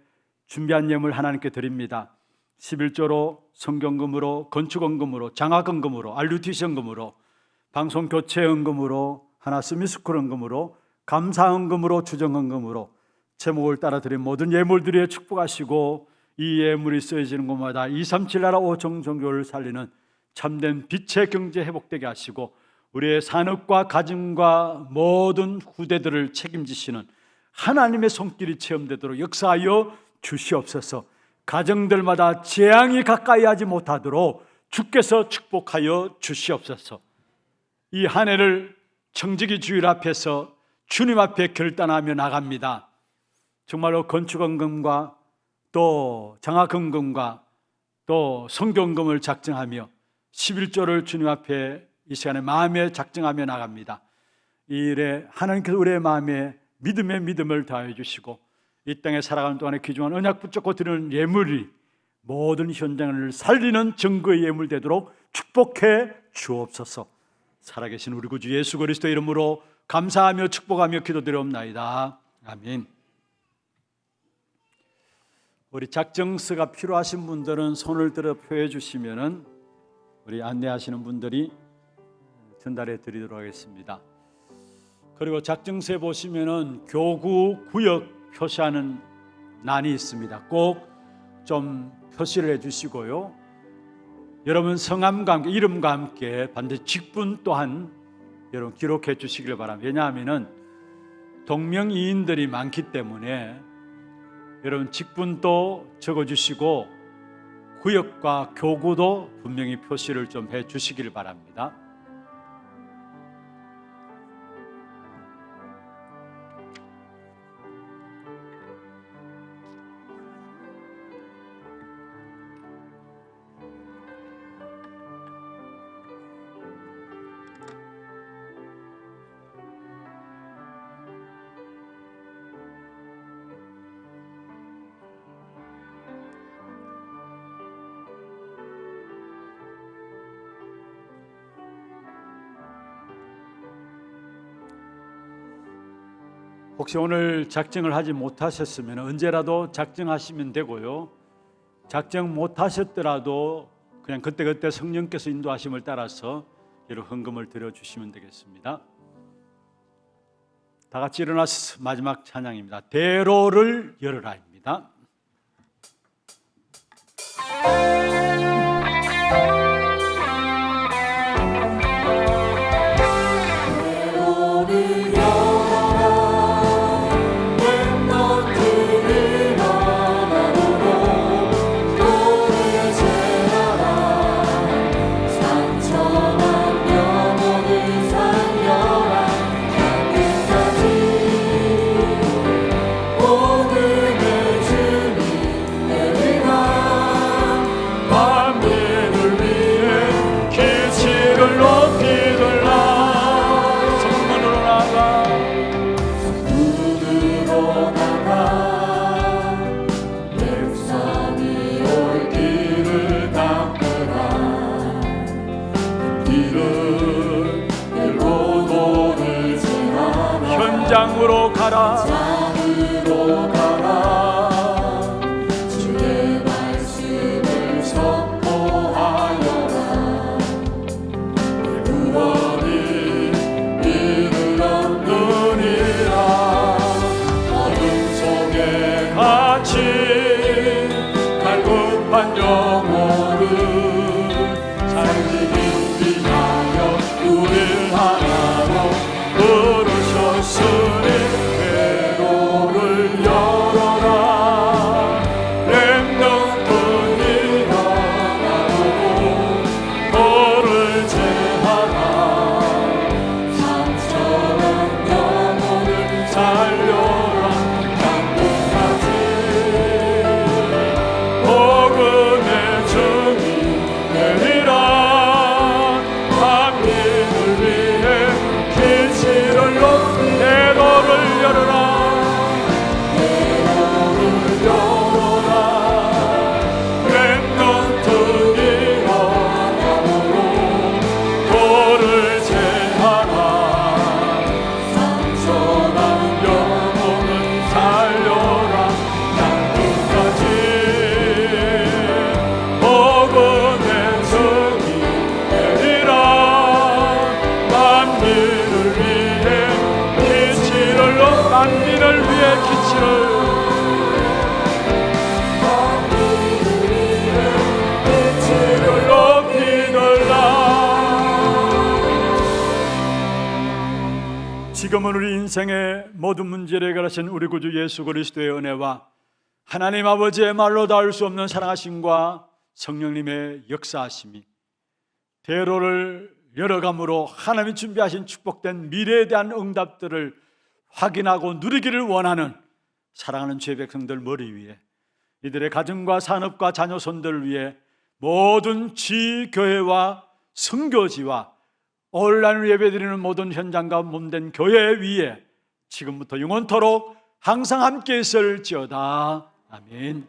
Speaker 1: 준비한 예물 하나님께 드립니다. 11조로 성경금으로 건축원금으로 장학원금으로 알루티션금으로 방송교체원금으로 하나스미스쿨원금으로 감사원금으로 주정원금으로 제목을 따라 드린 모든 예물들에 축복하시고 이 예물이 쓰여지는 곳마다 237 나라 5종 종교를 살리는 참된 빛의 경제 회복되게 하시고 우리의 산업과 가정과 모든 후대들을 책임지시는 하나님의 손길이 체험되도록 역사하여 주시옵소서. 가정들마다 재앙이 가까이 하지 못하도록 주께서 축복하여 주시옵소서. 이 한 해를 청지기 주일 앞에서 주님 앞에 결단하며 나갑니다. 정말로 건축원금과 또 장학금과 또 성경금을 작정하며 11조를 주님 앞에 이 시간에 마음에 작정하며 나갑니다. 이 일에 하나님께서 우리의 마음에 믿음의 믿음을 더해 주시고 이 땅에 살아가는 동안에 귀중한 언약 붙잡고 드리는 예물이 모든 현장을 살리는 증거의 예물 되도록 축복해 주옵소서. 살아계신 우리 구주 예수 그리스도의 이름으로 감사하며 축복하며 기도드리옵나이다. 아멘. 우리 작정서가 필요하신 분들은 손을 들어 표해 주시면은 우리 안내하시는 분들이 전달해 드리도록 하겠습니다. 그리고 작정서에 보시면은 교구 구역 표시하는 난이 있습니다. 꼭 좀 표시를 해주시고요. 여러분 성함과 함께 이름과 함께 반드시 직분 또한 여러분 기록해 주시길 바랍니다. 왜냐하면 동명이인들이 많기 때문에 여러분 직분도 적어주시고 구역과 교구도 분명히 표시를 좀 해주시길 바랍니다. 혹시 오늘 작정을 하지 못하셨으면 언제라도 작정하시면 되고요. 작정 못하셨더라도 그냥 그때그때 성령께서 인도하심을 따라서 여러분 헌금을 드려주시면 되겠습니다. 다 같이 일어나서 마지막 찬양입니다. 대로를 열어라입니다. 현장으로 가라.
Speaker 3: 장으로 가라. 주의 말씀을 선포하여라. 구원이 이르렀느니라. 어둠 속에 갇힌 갈급한 영혼을 살리기 위하여 우릴 하나로 부르셨으니 대로를 열어라. 렘넌트니 일어나고 너를 제하라. 상처난 영혼을 살려라. 땅끝까지 복음의 증인 되리라. 만민을 위해 길치를 놓고 대로를 열어라. 대로를 열어라. 렘넌트 일어나므로 돌을 제하라. 상처난 영혼을 살려라. 땅끝까지 복음의 증인 되리라. 만민을 위해 기치를 놓 만민을 위해 기치를 높이더라.
Speaker 1: 지금은 우리 인생의 모든 문제를 해결하신 우리 구주 예수 그리스도의 은혜와 하나님 아버지의 말로 닿을 수 없는 사랑하심과 성령님의 역사하심이 대로를 열어감으로 하나님이 준비하신 축복된 미래에 대한 응답들을 확인하고 누리기를 원하는 사랑하는 주의 백성들 머리 위에 이들의 가정과 산업과 자녀손들을 위해 모든 지교회와 선교지와 온라인으로 예배드리는 모든 현장과 몸된 교회 위에 지금부터 영원토록 항상 함께 있을지어다. 아멘.